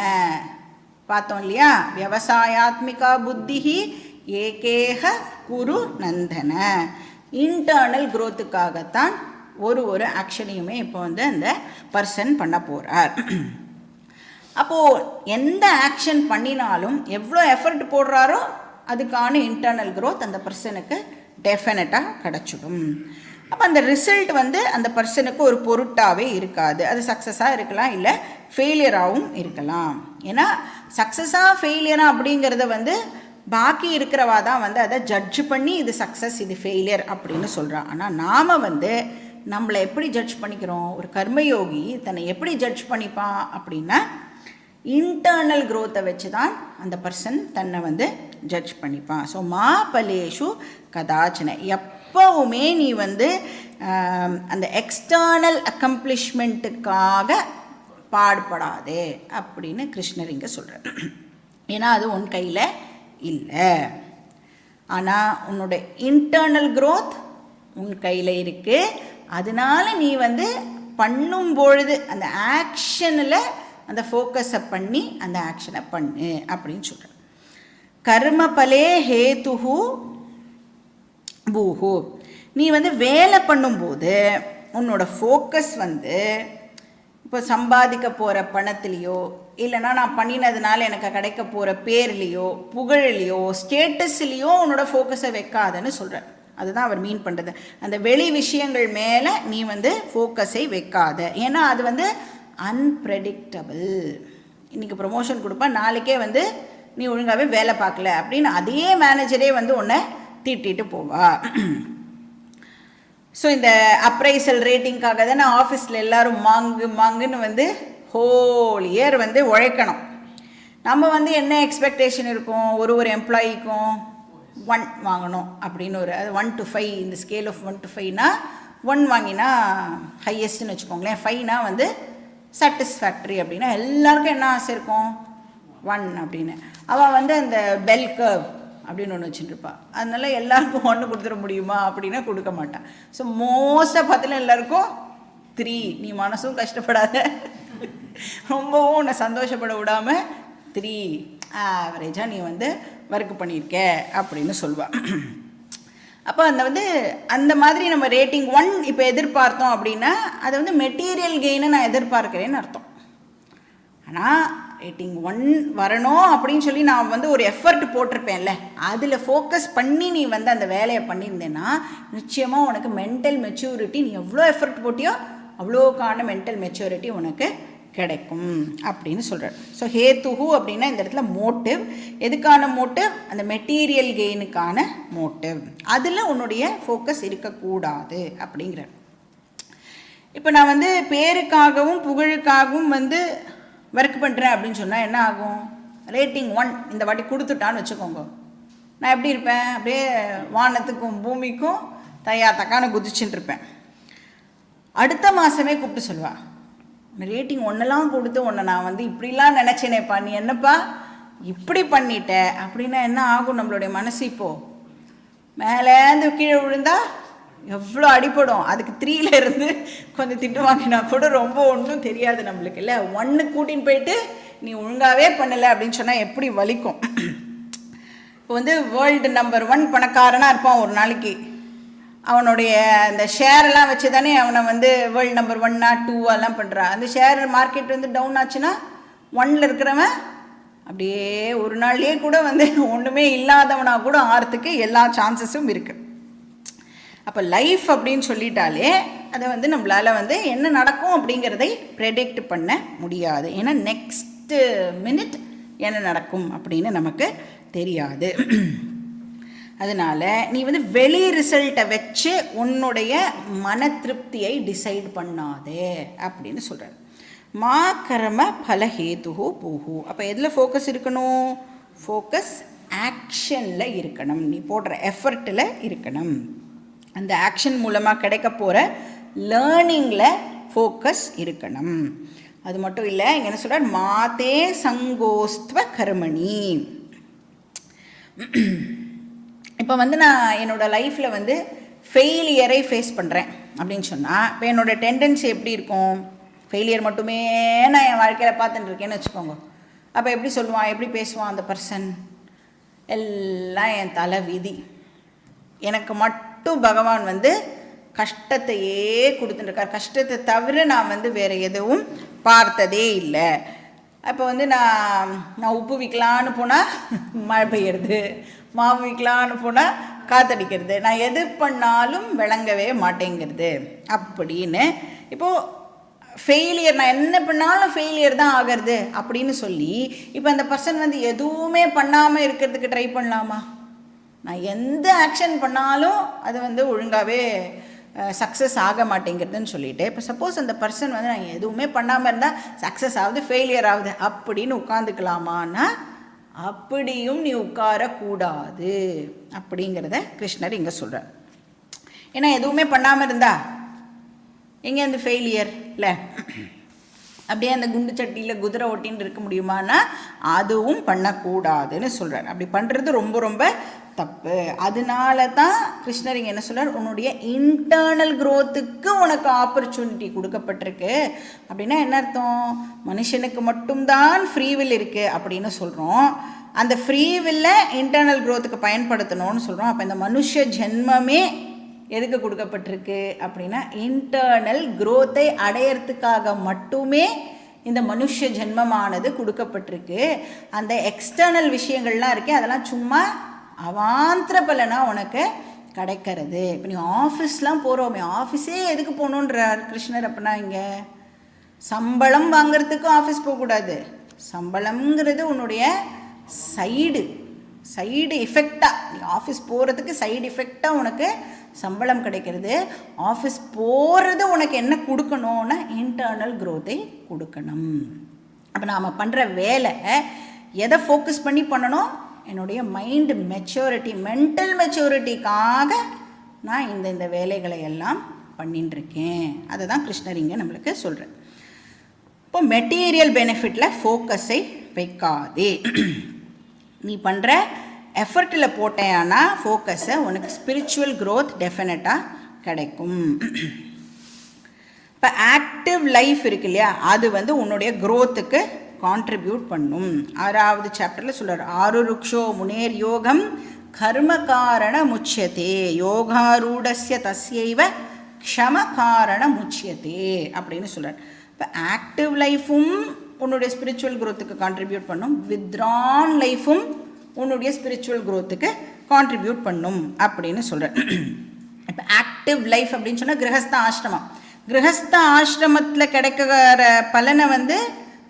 பார்த்தோம் இல்லையா? விவசாயாத்மிகா புத்திஹி ஏகேக குரு நந்தன. இன்டர்னல் க்ரோத்துக்காகத்தான் ஒரு ஒரு ஆக்ஷனையுமே இப்போ வந்து அந்த பர்சன் பண்ண போகிறார். அப்போது எந்த ஆக்ஷன் பண்ணினாலும் எவ்வளோ எஃபர்ட் போடுறாரோ அதுக்கான இன்டர்னல் க்ரோத் அந்த பர்சனுக்கு டெஃபினட்டாக கிடச்சிடும். அப்போ அந்த ரிசல்ட் வந்து அந்த பர்சனுக்கு ஒரு பொருட்டாகவே இருக்காது. அது சக்ஸஸாக இருக்கலாம், இல்லை ஃபெயிலியராகவும் இருக்கலாம். ஏன்னா சக்ஸஸாக ஃபெயிலியரா அப்படிங்கிறத வந்து பாக்கி இருக்கிறவா தான் வந்து அதை ஜட்ஜ் பண்ணி இது சக்ஸஸ் இது ஃபெயிலியர் அப்படின்னு சொல்கிறான். ஆனால் நாம் வந்து நம்மளை எப்படி ஜட்ஜ் பண்ணிக்கிறோம்? ஒரு கர்மயோகி தன்னை எப்படி ஜட்ஜ் பண்ணிப்பான் அப்படின்னா இன்டர்னல் க்ரோத்தை வச்சு தான் அந்த பர்சன் தன்னை வந்து ஜட்ஜ் பண்ணிப்பான். ஸோ மா பலேஷு கதாச்சனை, எப்போவுமே நீ வந்து அந்த எக்ஸ்டர்னல் அக்கம்ப்ளிஷ்மெண்ட்டுக்காக பாடுபடாதே அப்படின்னு கிருஷ்ணர் இங்கே சொல்கிறார். ஏன்னா அது உன் கையில் இல்லை. ஆனால் உன்னோட இன்டர்னல் க்ரோத் உன் கையில் இருக்குது. அதனால நீ வந்து பண்ணும் பொழுது அந்த ஆக்ஷனில் அந்த ஃபோக்கஸை பண்ணி அந்த ஆக்ஷனை பண்ணு அப்படின்னு சொல்கிற. கர்ம பலே ஹேதுஹு பூஹு. நீ வந்து வேலை பண்ணும்போது உன்னோட ஃபோக்கஸ் வந்து இப்போ சம்பாதிக்க போகிற பணத்துலேயோ இல்லைனா நான் பண்ணினதுனால எனக்கு கிடைக்க போகிற பேர்லேயோ புகழ்லையோ ஸ்டேட்டஸ்லேயோ உன்னோட ஃபோக்கஸை வைக்காதன்னு சொல்கிறேன். அதுதான் அவர் மீன் பண்ணுறது. அந்த வெளி விஷயங்கள் மேலே நீ வந்து ஃபோக்கஸை வைக்காத. ஏன்னா அது வந்து அன்பிரடிக்டபிள். இன்றைக்கி ப்ரொமோஷன் கொடுப்பா, நாளைக்கே வந்து நீ ஒழுங்காகவே வேலை பார்க்கல அப்படின்னு அதே மேனேஜரே வந்து உன்னை திட்டிட்டு போவா. ஸோ இந்த அப்ரைசல் ரேட்டிங்காக தானே ஆஃபீஸில் எல்லோரும் மாங்குன்னு வந்து ஹோல் இயர் வந்து உழைக்கணும். நம்ம வந்து என்ன எக்ஸ்பெக்டேஷன் இருக்கும், ஒரு எம்ப்ளாயிக்கும் 1 வாங்கணும் அப்படின்னு அது 1 to 5, இந்த ஸ்கேல் ஆஃப் 1 to 5னா 1 வாங்கினா ஹையஸ்ட்டுன்னு வச்சுக்கோங்களேன். 5னா வந்து சாட்டிஸ்ஃபேக்ட்ரி அப்படின்னா எல்லாருக்கும் என்ன ஆசை இருக்கும், 1 அப்படின்னு. அவள் வந்து அந்த பெல் கர்வ் அப்படின்னு ஒன்று வச்சுட்டுருப்பா. அதனால எல்லாருக்கும் 1 கொடுத்துட முடியுமா அப்படின்னா கொடுக்க மாட்டான். ஸோ மோஸ்ட்டாக பார்த்துல எல்லாருக்கும் 3. நீ மனசும் கஷ்டப்படாத, ரொம்பவும் உன்னை சந்தோஷப்பட விடாமல் 3 ஆவரேஜாக நீ வந்து ஒர்க் பண்ணியிருக்க அப்படின்னு சொல்லுவாள். அப்போ அந்த மாதிரி நம்ம ரேட்டிங் 1 இப்போ எதிர்பார்த்தோம் அப்படின்னா அது வந்து மெட்டீரியல் கெயினை நான் எதிர்பார்க்குறேன்னு அர்த்தம். ஆனால் ரேட்டிங் 1 வரணும் அப்படின்னு சொல்லி நான் வந்து ஒரு எஃபர்ட் போட்டிருப்பேன்ல, அதில் ஃபோக்கஸ் பண்ணி நீ வந்து அந்த வேலையை பண்ணியிருந்தேன்னா நிச்சயமாக உனக்கு மென்டல் மெச்சூரிட்டி, நீ எவ்வளோ எஃபர்ட் போட்டியோ அவ்வளோக்கான மென்டல் மெச்சூரிட்டி உனக்கு கிடைக்கும் அப்படின்னு சொல்கிறார். ஸோ ஹேத்துஹு அப்படின்னா இந்த இடத்துல மோட்டிவ். எதுக்கான மோட்டிவ்? அந்த மெட்டீரியல் கெயினுக்கான மோட்டிவ். அதில் உன்னுடைய ஃபோக்கஸ் இருக்கக்கூடாது அப்படிங்கிறார். இப்போ நான் வந்து பேருக்காகவும் புகழுக்காகவும் வந்து ஒர்க் பண்ணுறேன் அப்படின்னு சொன்னால் என்ன ஆகும், ரேட்டிங் 1 இந்த வாட்டி கொடுத்துட்டான்னு வச்சுக்கோங்க, நான் எப்படி இருப்பேன், அப்படியே வானத்துக்கும் பூமிக்கும் தக்கான குதிச்சுட்டு இருப்பேன். அடுத்த மாதமே கூப்பிட்டு சொல்லுவாள், ரேட்டிங் 1 கொடுத்து உன்னை நான் வந்து இப்படிலாம் நினச்சேனேப்பா, நீ என்னப்பா இப்படி பண்ணிட்ட அப்படின்னா என்ன ஆகும் நம்மளுடைய மனசு? இப்போது மேலேருந்து கீழே விழுந்தா எவ்வளோ அடிப்படும். அதுக்கு 3ல இருந்து கொஞ்சம் திட்டு வாங்கினா கூட ரொம்ப ஒன்றும் தெரியாது நம்மளுக்கு இல்லை. 1 கூட்டின்னு போயிட்டு நீ ஒழுங்காகவே பண்ணலை அப்படின்னு சொன்னால் எப்படி வலிக்கும். இப்போ வந்து வேர்ல்டு நம்பர் 1 பணக்காரனாக இருப்பான் ஒரு நாளைக்கு. அவனுடைய அந்த ஷேரெல்லாம் வச்சு தானே அவனை வந்து வேர்ல்டு நம்பர் 1 2 பண்ணுறான். அந்த ஷேர் மார்க்கெட் வந்து டவுன் ஆச்சுன்னா 1ல் இருக்கிறவன் அப்படியே ஒரு நாள்லேயே கூட வந்து ஒன்றுமே இல்லாதவனாக கூட ஆகிறதுக்கு எல்லா சான்சஸும் இருக்குது. அப்போ லைஃப் அப்படின்னு சொல்லிட்டாலே அதை வந்து நம்மளால் வந்து என்ன நடக்கும் அப்படிங்கிறதை ப்ரெடிக்ட் பண்ண முடியாது. ஏன்னா நெக்ஸ்ட்டு மினிட் என்ன நடக்கும் அப்படின்னு நமக்கு தெரியாது. அதனால் நீ வந்து வெளி ரிசல்ட்டை வச்சு உன்னுடைய மன திருப்தியை டிசைட் பண்ணாதே அப்படின்னு சொல்கிறார். மா கர்ம பலஹேதுஹு பூஹு. அப்போ எதில் ஃபோக்கஸ் இருக்கணும்? ஃபோக்கஸ் ஆக்ஷனில் இருக்கணும். நீ போடுற எஃபர்ட்டில் இருக்கணும். அந்த ஆக்ஷன் மூலமாக கிடைக்க போகிற லேர்னிங்கில் ஃபோக்கஸ் இருக்கணும். அது மட்டும் இல்லை, இங்கே என்ன சொல்கிறார், மாதே சங்கோஸ்துவ கர்மணி. இப்போ வந்து நான் என்னோடய லைஃப்பில் வந்து ஃபெயிலியரை ஃபேஸ் பண்ணுறேன் அப்படின்னு சொன்னால் இப்போ என்னோடய டெண்டன்சி எப்படி இருக்கும்? ஃபெயிலியர் மட்டுமே நான் என் வாழ்க்கையில் பார்த்துட்டு இருக்கேன்னு வச்சுக்கோங்க. அப்போ எப்படி சொல்லுவான், எப்படி பேசுவான் அந்த பர்சன்? எல்லாம் என் தலை விதி, எனக்கு மட்டும் பகவான் வந்து கஷ்டத்தையே கொடுத்துட்டுருக்கார், கஷ்டத்தை தவிர நான் வந்து வேறு எதுவும் பார்த்ததே இல்லை. அப்போ வந்து நான் உப்பு விற்கலான்னு போனால் மழை பெய்யுறது, மாவு விற்கலான்னு போனால் காத்தடிக்கிறது, நான் எது பண்ணாலும் விளங்கவே மாட்டேங்கிறது அப்படின்னு. இப்போது ஃபெயிலியர், நான் என்ன பண்ணாலும் ஃபெயிலியர் தான் ஆகிறது அப்படின்னு சொல்லி இப்போ அந்த பர்சன் வந்து எதுவுமே பண்ணாமல் இருக்கிறதுக்கு ட்ரை பண்ணலாமா? நான் எந்த ஆக்ஷன் பண்ணாலும் அது வந்து ஒழுங்காகவே சக்ஸஸ் ஆக மாட்டேங்கிறதுன்னு சொல்லிட்டு, இப்போ சப்போஸ் அந்த பர்சன் வந்து நான் எதுவுமே பண்ணாமல் இருந்தால் சக்ஸஸ் ஆகுது, ஃபெயிலியர் ஆகுது அப்படின்னு உட்காந்துக்கலாமான்னா அப்படியும் நீ உட்காரக்கூடாது அப்படிங்கிறத கிருஷ்ணர் இங்கே சொல்கிறார். ஏன்னா எதுவுமே பண்ணாமல் இருந்தா எங்கே அந்த ஃபெயிலியர் இல்லை, அப்படியே அந்த குண்டு சட்டியில் குதிரை ஓட்டின்னு இருக்க முடியுமானா அதுவும் பண்ணக்கூடாதுன்னு சொல்கிறார். அப்படி பண்ணுறது ரொம்ப ரொம்ப தப்பு. அதனால தான் கிருஷ்ணர் இங்கே என்ன சொல்கிறார், உன்னுடைய இன்டர்னல் க்ரோத்துக்கு உனக்கு ஆப்பர்ச்சுனிட்டி கொடுக்கப்பட்டிருக்கு. அப்படின்னா என்ன அர்த்தம்? மனுஷனுக்கு மட்டும்தான் ஃப்ரீவில் இருக்குது அப்படின்னு சொல்கிறோம். அந்த ஃப்ரீவில்லை இன்டர்னல் க்ரோத்துக்கு பயன்படுத்தணும்னு சொல்கிறோம். அப்போ இந்த மனுஷ ஜென்மமே எதுக்கு கொடுக்கப்பட்டிருக்கு அப்படின்னா இன்டர்னல் க்ரோத்தை அடையிறதுக்காக மட்டுமே இந்த மனுஷ ஜென்மமானது கொடுக்கப்பட்டிருக்கு. அந்த எக்ஸ்டர்னல் விஷயங்கள்லாம் இருக்கே அதெல்லாம் சும்மா அவாந்திர பலனாக உனக்கு கிடைக்கிறது. இப்போ நீ ஆஃபீஸ்லாம் போகிறோமே, ஆஃபீஸே எதுக்கு போகணுன்றார் கிருஷ்ணர். அப்படின்னா இங்கே சம்பளம் வாங்கிறதுக்கும் ஆஃபீஸ் போகக்கூடாது. சம்பளம்ங்கிறது உன்னுடைய சைடு எஃபெக்டாக, நீ ஆஃபீஸ் போகிறதுக்கு சைடு எஃபெக்டாக உனக்கு சம்பளம் கிடைக்கிறது. ஆஃபீஸ் போகிறது உனக்கு என்ன கொடுக்கணும்னா இன்டர்னல் க்ரோத்தை கொடுக்கணும். அப்போ நாம் பண்ணுற வேலை எதை ஃபோக்கஸ் பண்ணி பண்ணணும்? என்னுடைய மைண்டு மெச்சூரிட்டி, மென்டல் மெச்சூரிட்டிக்காக நான் இந்த வேலைகளை எல்லாம் பண்ணிட்டுருக்கேன். அதை தான் கிருஷ்ணர் இங்கே நம்மளுக்கு சொல்கிறேன். இப்போ மெட்டீரியல் பெனிஃபிட்டில் ஃபோக்கஸை வைக்காதே. நீ பண்ணுற எஃபர்ட்டில் போட்டேன்னா ஃபோக்கஸை உனக்கு ஸ்பிரிச்சுவல் க்ரோத் டெஃபினட்டாக கிடைக்கும். இப்போ ஆக்டிவ் லைஃப் இருக்கு இல்லையா, அது உன்னுடைய க்ரோத்துக்கு கான்ட்ரிபியூட் பண்ணும். 6வது சாப்டரில் சொல்கிறார், ஆருருக்ஷோ முனேர் யோகம் கர்ம காரண முச்சியத்தே யோகாரூடஸ்ய தஸ்யைவ க்ஷம காரண முச்சியத்தே அப்படின்னு சொல்கிறார். இப்போ ஆக்டிவ் லைஃபும் உன்னுடைய ஸ்பிரிச்சுவல் க்ரோத்துக்கு கான்ட்ரிபியூட் பண்ணும், வித்ரான் லைஃபும் உன்னுடைய ஸ்பிரிச்சுவல் க்ரோத்துக்கு கான்ட்ரிபியூட் பண்ணும் அப்படின்னு சொல்கிறேன். இப்போ ஆக்டிவ் லைஃப் அப்படின்னு சொன்னால் கிரகஸ்த ஆசிரமம். கிரகஸ்த ஆசிரமத்தில் கிடைக்கிற பலனை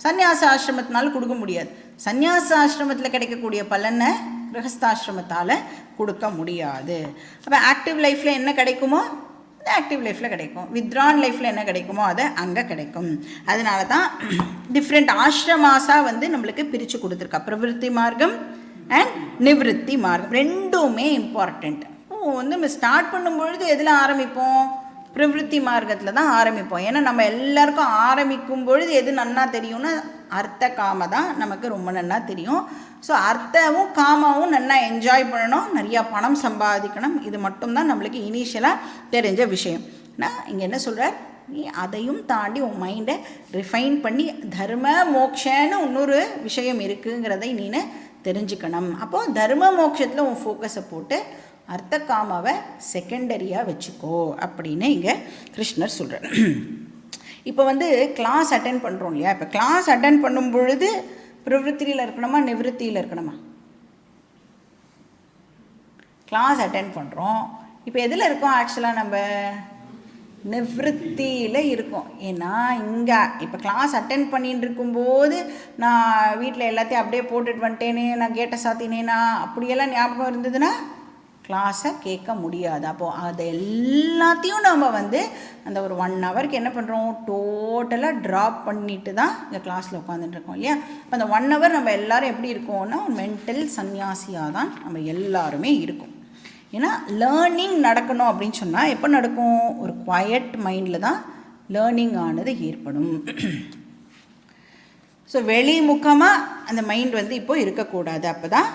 சந்நியாச ஆசிரமத்தினால கொடுக்க முடியாது. சந்நியாச ஆசிரமத்தில் கிடைக்கக்கூடிய பலனை கிரகஸ்தாசிரமத்தால் கொடுக்க முடியாது. அப்போ ஆக்டிவ் லைஃப்பில் என்ன கிடைக்குமோ அது ஆக்டிவ் லைஃப்பில் கிடைக்கும், வித்ரான் லைஃப்பில் என்ன கிடைக்குமோ அது அங்கே கிடைக்கும். அதனால தான் டிஃப்ரெண்ட் ஆசிரமாஸாக நம்மளுக்கு பிரித்து கொடுத்துருக்கா. பிரவிற்த்தி மார்க்கம் அண்ட் நிவிருத்தி மார்க்கம் ரெண்டுமே இம்பார்ட்டண்ட். நம்ம ஸ்டார்ட் பண்ணும்பொழுது எதில் ஆரம்பிப்போம்? பிரவிற்த்தி மார்க்கத்தில் தான் ஆரம்பிப்போம். ஏன்னா நம்ம எல்லாருக்கும் ஆரம்பிக்கும் பொழுது எது நன்னா தெரியும்னா அர்த்த காம தான் நமக்கு ரொம்ப நன்னா தெரியும். ஸோ அர்த்தமும் காமாவும் நல்லா என்ஜாய் பண்ணணும், நிறையா பணம் சம்பாதிக்கணும், இது மட்டும்தான் நம்மளுக்கு இனிஷியலாக தெரிஞ்ச விஷயம். நான் இங்கே என்ன சொல்கிறார், நீ அதையும் தாண்டி உன் மைண்டை ரிஃபைன் பண்ணி தர்ம மோக்ஷன்னு இன்னொரு விஷயம் இருக்குங்கிறதை நீ தெரிஞ்சுக்கணும். அப்போது தர்ம மோட்சத்தில் உன் ஃபோக்கஸை போட்டு அர்த்த காமாவை செகண்டரியாக வச்சுக்கோ அப்படின்னு இங்கே கிருஷ்ணர் சொல்கிறார். இப்போ கிளாஸ் அட்டென்ட் பண்ணுறோம் இல்லையா, இப்போ கிளாஸ் அட்டென்ட் பண்ணும் பொழுது பிரவிற்த்தியில் இருக்கணுமா நிவிருத்தியில் இருக்கணுமா? கிளாஸ் அட்டென்ட் பண்ணுறோம், இப்போ எதில் இருக்கோம்? ஆக்சுவலாக நம்ம நிவிருத்தியில் இருக்கும். ஏன்னா இங்கே இப்போ கிளாஸ் அட்டென்ட் பண்ணிட்டு இருக்கும்போது நான் வீட்டில் எல்லாத்தையும் அப்படியே போட்டுட்டு வந்துட்டேனே, நான் கேட்டை சாத்தினேனா அப்படியெல்லாம் ஞாபகம் இருந்ததுன்னா கிளாஸை கேட்க முடியாது. அப்போது அது எல்லாத்தையும் நம்ம அந்த ஒரு 1 ஹவருக்கு என்ன பண்ணுறோம், டோட்டலாக ட்ராப் பண்ணிட்டு தான் இந்த கிளாஸில் உட்காந்துட்டுருக்கோம் இல்லையா. இப்போ அந்த 1 ஹவர் நம்ம எல்லோரும் எப்படி இருக்கோம்னா மென்டல் சன்னியாசியாக தான் நம்ம எல்லாருமே இருக்கும். ஏன்னா லேர்னிங் நடக்கணும் அப்படின்னு சொன்னால் எப்போ நடக்கும்? ஒரு குவயட் மைண்டில் தான் லேர்னிங் ஆனது ஏற்படும். ஸோ வெளிமுகமாக அந்த மைண்ட் இப்போது இருக்கக்கூடாது. அப்போ தான்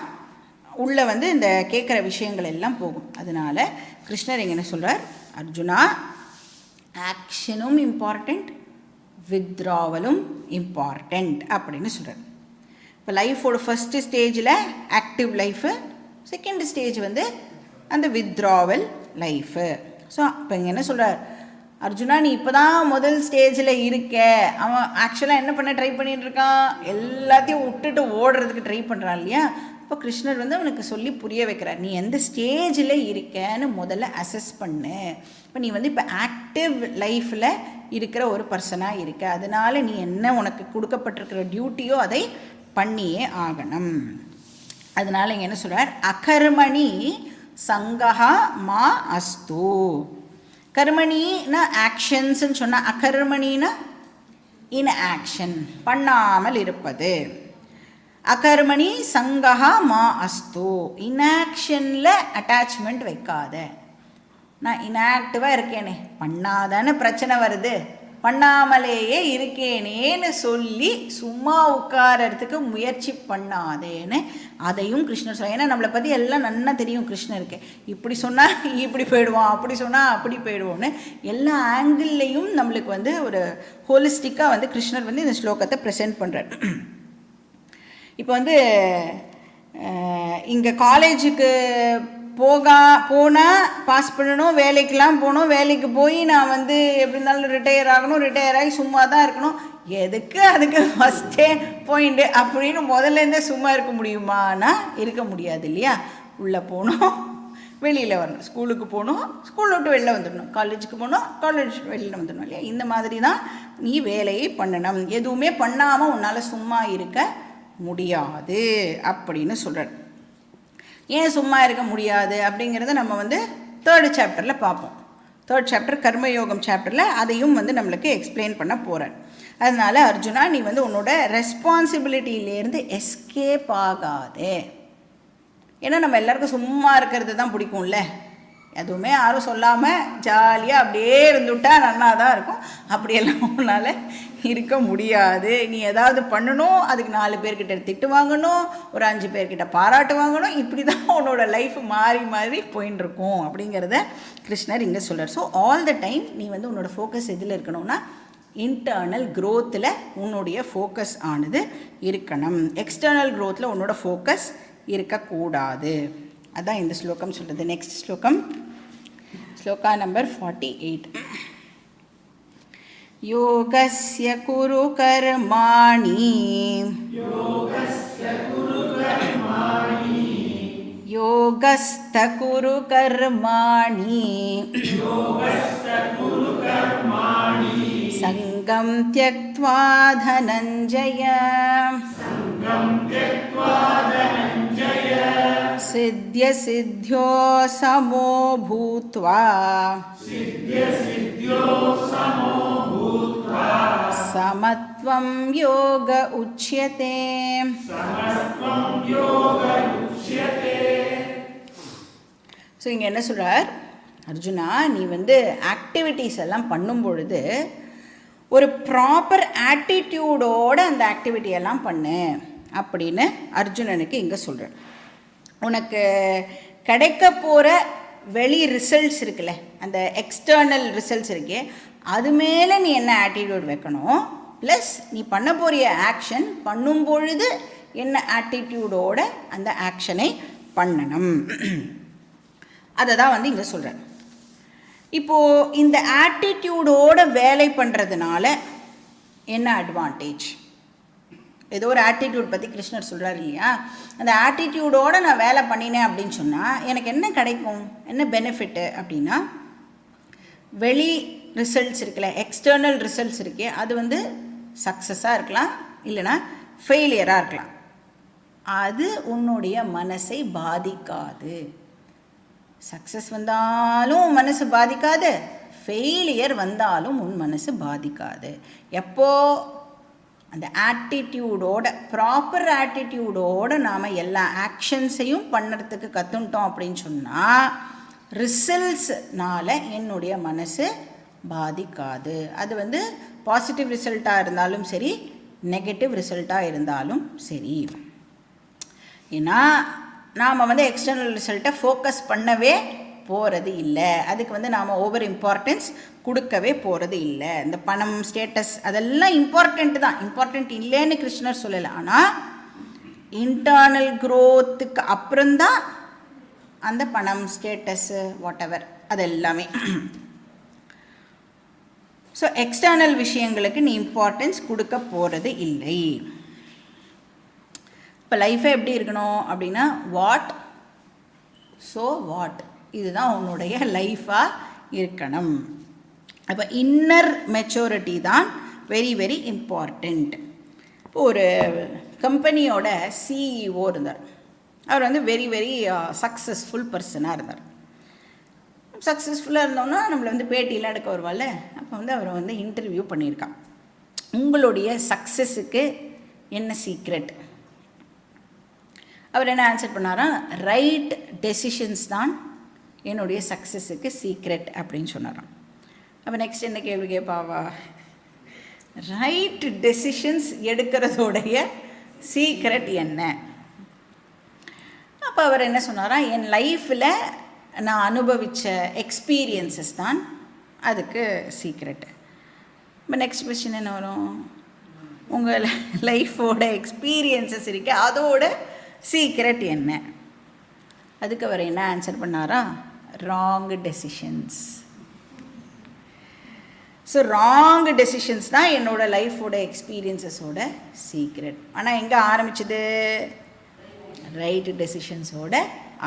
உள்ளே இந்த கேட்குற விஷயங்கள் எல்லாம் போகும். அதனால் கிருஷ்ணர் இங்கே என்ன சொல்கிறார், அர்ஜுனா ஆக்ஷனும் இம்பார்ட்டண்ட் வித்ராவலும் இம்பார்ட்டண்ட் அப்படின்னு சொல்கிறார். இப்போ லைஃபோட ஃபஸ்ட்டு ஸ்டேஜில் ஆக்டிவ் லைஃபு, செகண்ட் ஸ்டேஜ் அந்த வித்ராவல் லைஃபு. ஸோ இப்போ இங்கே என்ன சொல்கிறார், அர்ஜுனா நீ இப்போ தான் முதல் ஸ்டேஜில் இருக்க. அவன் ஆக்சுவலாக என்ன பண்ண ட்ரை பண்ணிகிட்டு இருக்கான், எல்லாத்தையும் விட்டுட்டு ஓடுறதுக்கு ட்ரை பண்ணுறான் இல்லையா. இப்போ கிருஷ்ணர் அவனுக்கு சொல்லி புரிய வைக்கிறார், நீ எந்த ஸ்டேஜில் இருக்கேன்னு முதல்ல அசஸ் பண்ணு. இப்போ நீ இப்போ ஆக்டிவ் லைஃப்பில் இருக்கிற ஒரு பர்சனாக இருக்க, அதனால் நீ என்ன உனக்கு கொடுக்கப்பட்டிருக்கிற டியூட்டியோ அதை பண்ணியே ஆகணும். அதனால் இங்கே என்ன சொல்கிறார், அகர்மணி சங்கஹா மா அஸ்து. கர்மணின்னா ஆக்ஷன்ஸ்ன்னு சொன்னால், அகர்மணின்னா இன் ஆக்ஷன் பண்ணாமல் இருப்பது. அகர்மணி சங்கஹா மா அஸ்து, இன்ஆக்ஷனில் அட்டாச்மெண்ட் வைக்காத. நான் இன்ஆக்டிவாக இருக்கேனே, பண்ணாதானே பிரச்சனை வருது, பண்ணாமலேயே இருக்கேனேன்னு சொல்லி சும்மா உட்காரத்துக்கு முயற்சி பண்ணாதேன்னு அதையும் கிருஷ்ணர் சொல்ல. ஏன்னா நம்மளை பற்றி எல்லாம் நல்லா தெரியும் கிருஷ்ணருக்கு. இப்படி சொன்னால் இப்படி போயிடுவோம், அப்படி சொன்னால் அப்படி போயிடுவோன்னு எல்லா ஆங்கிள்லேயும் நம்மளுக்கு ஒரு ஹோலிஸ்டிக்காக கிருஷ்ணர் இந்த ஸ்லோகத்தை ப்ரெசென்ட் பண்ணுறார். இப்போ இங்கே காலேஜுக்கு போனால் பாஸ் பண்ணணும், வேலைக்கெலாம் போகணும், வேலைக்கு போய் நான் வந்து எப்படி இருந்தாலும் ரிட்டையர் ஆகணும், ரிட்டையர் ஆகி சும்மா தான் இருக்கணும், எதுக்கு அதுக்கு ஃபஸ்ட்டே பாயிண்ட்டு அப்படின்னு முதல்லேருந்தே சும்மா இருக்க முடியுமானா இருக்க முடியாது இல்லையா. உள்ளே போகணும், வெளியில் வரணும், ஸ்கூலுக்கு போகணும், ஸ்கூல் விட்டு வெளில வந்துடணும், காலேஜுக்கு போகணும், காலேஜ் வெளியில் வந்துடணும் இல்லையா. இந்த மாதிரி தான் நீ வேலையை பண்ணணும். எதுவுமே பண்ணாமல் உன்னால் சும்மா இருக்க முடியாது அப்படின்னு சொல்கிறார். ஏன் சும்மா இருக்க முடியாது அப்படிங்கிறத நம்ம வந்து 3rd சாப்டரில் பார்ப்போம். 3rd சாப்டர் கர்மயோகம் சாப்டரில் அதையும் வந்து நம்மளுக்கு எக்ஸ்பிளைன் பண்ண போகிறார். அதனால் அர்ஜுனா, நீ வந்து உன்னோட ரெஸ்பான்சிபிலிட்டியிலேருந்து எஸ்கேப் ஆகாதே. ஏன்னா நம்ம எல்லாருக்கும் சும்மா இருக்கிறது தான் பிடிக்கும்ல. எதுவுமே யாரும் சொல்லாமல் ஜாலியாக அப்படியே இருந்துவிட்டா நல்லா தான் இருக்கும். அப்படியெல்லாம் உன்னால் இருக்க முடியாது. நீ ஏதாவது பண்ணணும், அதுக்கு 4 பேர்கிட்ட திட்டு வாங்கணும், ஒரு 5 பேர்கிட்ட பாராட்டு வாங்கணும். இப்படி தான் உன்னோட லைஃப் மாறி மாறி போயின்னு இருக்கும் அப்படிங்கிறத கிருஷ்ணர் இங்கே சொல்கிறார். ஸோ ஆல் த டைம் நீ வந்து உன்னோட ஃபோக்கஸ் எதில் இருக்கணும்னா இன்டர்னல் க்ரோத்தில் உன்னுடைய ஃபோக்கஸ் ஆனது இருக்கணும். எக்ஸ்டர்னல் க்ரோத்தில் உன்னோட ஃபோக்கஸ் இருக்கக்கூடாது. அதான் இந்த ஸ்லோகம் சொல்கிறது. நெக்ஸ்ட் ஸ்லோகம், ஸ்லோகா நம்பர் 48. யோகஸ்ய குரு கர்மாணி யோகஸ்த குரு கர்மாணி சங்கம் த்யக்த்வா தனஞ்சய சித்ய சித்யோ சமோ பூத்வா சமத்வம் யோக உச்யதே. ஸோ இங்கே என்ன சொல்கிறார் அர்ஜுனா, நீ வந்து ஆக்டிவிட்டீஸ் எல்லாம் பண்ணும் பொழுது ஒரு ப்ராப்பர் ஆட்டிடியூடோட அந்த ஆக்டிவிட்டியெல்லாம் பண்ணு அப்படின்னு அர்ஜுனனுக்கு இங்கே சொல்கிறேன். உனக்கு கிடைக்க போகிற வெளி ரிசல்ட்ஸ் இருக்குல்ல, அந்த எக்ஸ்டர்னல் ரிசல்ட்ஸ் இருக்கே, அது மேலே நீ என்ன ஆட்டிடியூட் வைக்கணும், ப்ளஸ் நீ பண்ண போகிற ஆக்ஷன் பண்ணும் பொழுது என்ன ஆட்டிடியூடோட அந்த ஆக்ஷனை பண்ணணும். அதை தான் வந்து இங்கே சொல்கிறேன். இப்போது இந்த ஆட்டிடியூடோடு வேலை பண்ணுறதுனால என்ன அட்வான்டேஜ்? ஏதோ ஒரு ஆட்டிடியூட் பற்றி கிருஷ்ணர் சொல்கிறார் இல்லையா. அந்த ஆட்டிடியூடோடு நான் வேலை பண்ணினேன் அப்படின்னு சொன்னால் எனக்கு என்ன கிடைக்கும், என்ன பெனிஃபிட்டு அப்படின்னா, வெளி ரிசல்ட்ஸ் இருக்குல்ல, எக்ஸ்டர்னல் ரிசல்ட்ஸ் இருக்கே, அது வந்து சக்ஸஸாக இருக்கலாம், இல்லைனா ஃபெயிலியராக இருக்கலாம். அது உன்னுடைய மனசை பாதிக்காது. சக்ஸஸ் வந்தாலும் மனசு பாதிக்காது, ஃபெயிலியர் வந்தாலும் உன் மனசு பாதிக்காது. எப்போ அந்த ஆட்டிடியூடோட, ப்ராப்பர் ஆட்டிடியூடோடு நாம் எல்லா ஆக்ஷன்ஸையும் பண்ணுறதுக்கு கற்றுட்டோம் அப்படின்னு சொன்னால் ரிசல்ட்ஸ்னால் என்னுடைய மனசு பாதிக்காது. அது வந்து பாசிட்டிவ் ரிசல்ட்டாக இருந்தாலும் சரி, நெகட்டிவ் ரிசல்ட்டாக இருந்தாலும் சரி. ஏன்னா நாம் வந்து எக்ஸ்டர்னல் ரிசல்ட்டை ஃபோக்கஸ் பண்ணவே போகிறது இல்லை. அதுக்கு வந்து நாம் ஓவர் இம்பார்ட்டன்ஸ் கொடுக்கவே போகிறது இல்லை. இந்த பணம், ஸ்டேட்டஸ் அதெல்லாம் இம்பார்ட்டண்ட்டு தான், இம்பார்ட்டண்ட் இல்லைன்னு கிருஷ்ணர் சொல்லலை. ஆனால் இன்டர்னல் க்ரோத்துக்கு அப்புறம்தான் அந்த பணம், ஸ்டேட்டஸ்ஸு, வாட் எவர் அது எல்லாமே. ஸோ எக்ஸ்டர்னல் விஷயங்களுக்கு நீ இம்பார்ட்டன்ஸ் கொடுக்க போகிறது இல்லை. இப்போ லைஃபே எப்படி இருக்கணும் அப்படின்னா, வாட் ஸோ வாட், இதுதான் உன்னுடைய லைஃபாக இருக்கணும். அப்போ இன்னர் மெச்சூரிட்டி தான் வெரி வெரி இம்பார்ட்டண்ட். இப்போ ஒரு கம்பெனியோட சிஇஓ இருந்தார். அவர் வந்து வெரி வெரி சக்ஸஸ்ஃபுல் பர்சனாக இருந்தார். சக்ஸஸ்ஃபுல்லாக இருந்தோம்னா நம்மளை வந்து பேட்டியெலாம் எடுக்க வருவாள்ல, அப்போ வந்து அவரை வந்து இன்டர்வியூ பண்ணியிருக்கான். உங்களுடைய சக்ஸஸுக்கு என்ன சீக்ரெட்? அவர் என்ன ஆன்சர் பண்ணாரா, ரைட் டெசிஷன்ஸ் தான் என்னுடைய சக்ஸஸுக்கு சீக்ரெட் அப்படின்னு சொன்னாராம். அப்போ நெக்ஸ்ட் என்ன கேள்வி கேட்பாவா, ரைட் டெசிஷன்ஸ் எடுக்கிறதோடைய சீக்ரெட் என்ன? அப்போ அவர் என்ன சொன்னாரா, என் லைஃப்பில் நான் அனுபவித்த எக்ஸ்பீரியன்ஸஸ் தான் அதுக்கு சீக்ரெட்டு. இப்போ நெக்ஸ்ட் கொஸ்டின் என்ன வரும், உங்கள் லைஃபோட எக்ஸ்பீரியன்ஸஸ் இருக்கு, அதோட சீக்ரெட் என்ன? அதுக்கு அவர் என்ன ஆன்சர் பண்ணாரா? Wrong decisions. So wrong decisions தான் என்னோடய லைஃபோட எக்ஸ்பீரியன்ஸஸோட சீக்ரெட். ஆனால் எங்கே ஆரம்பிச்சது? ரைட் டெசிஷன்ஸோட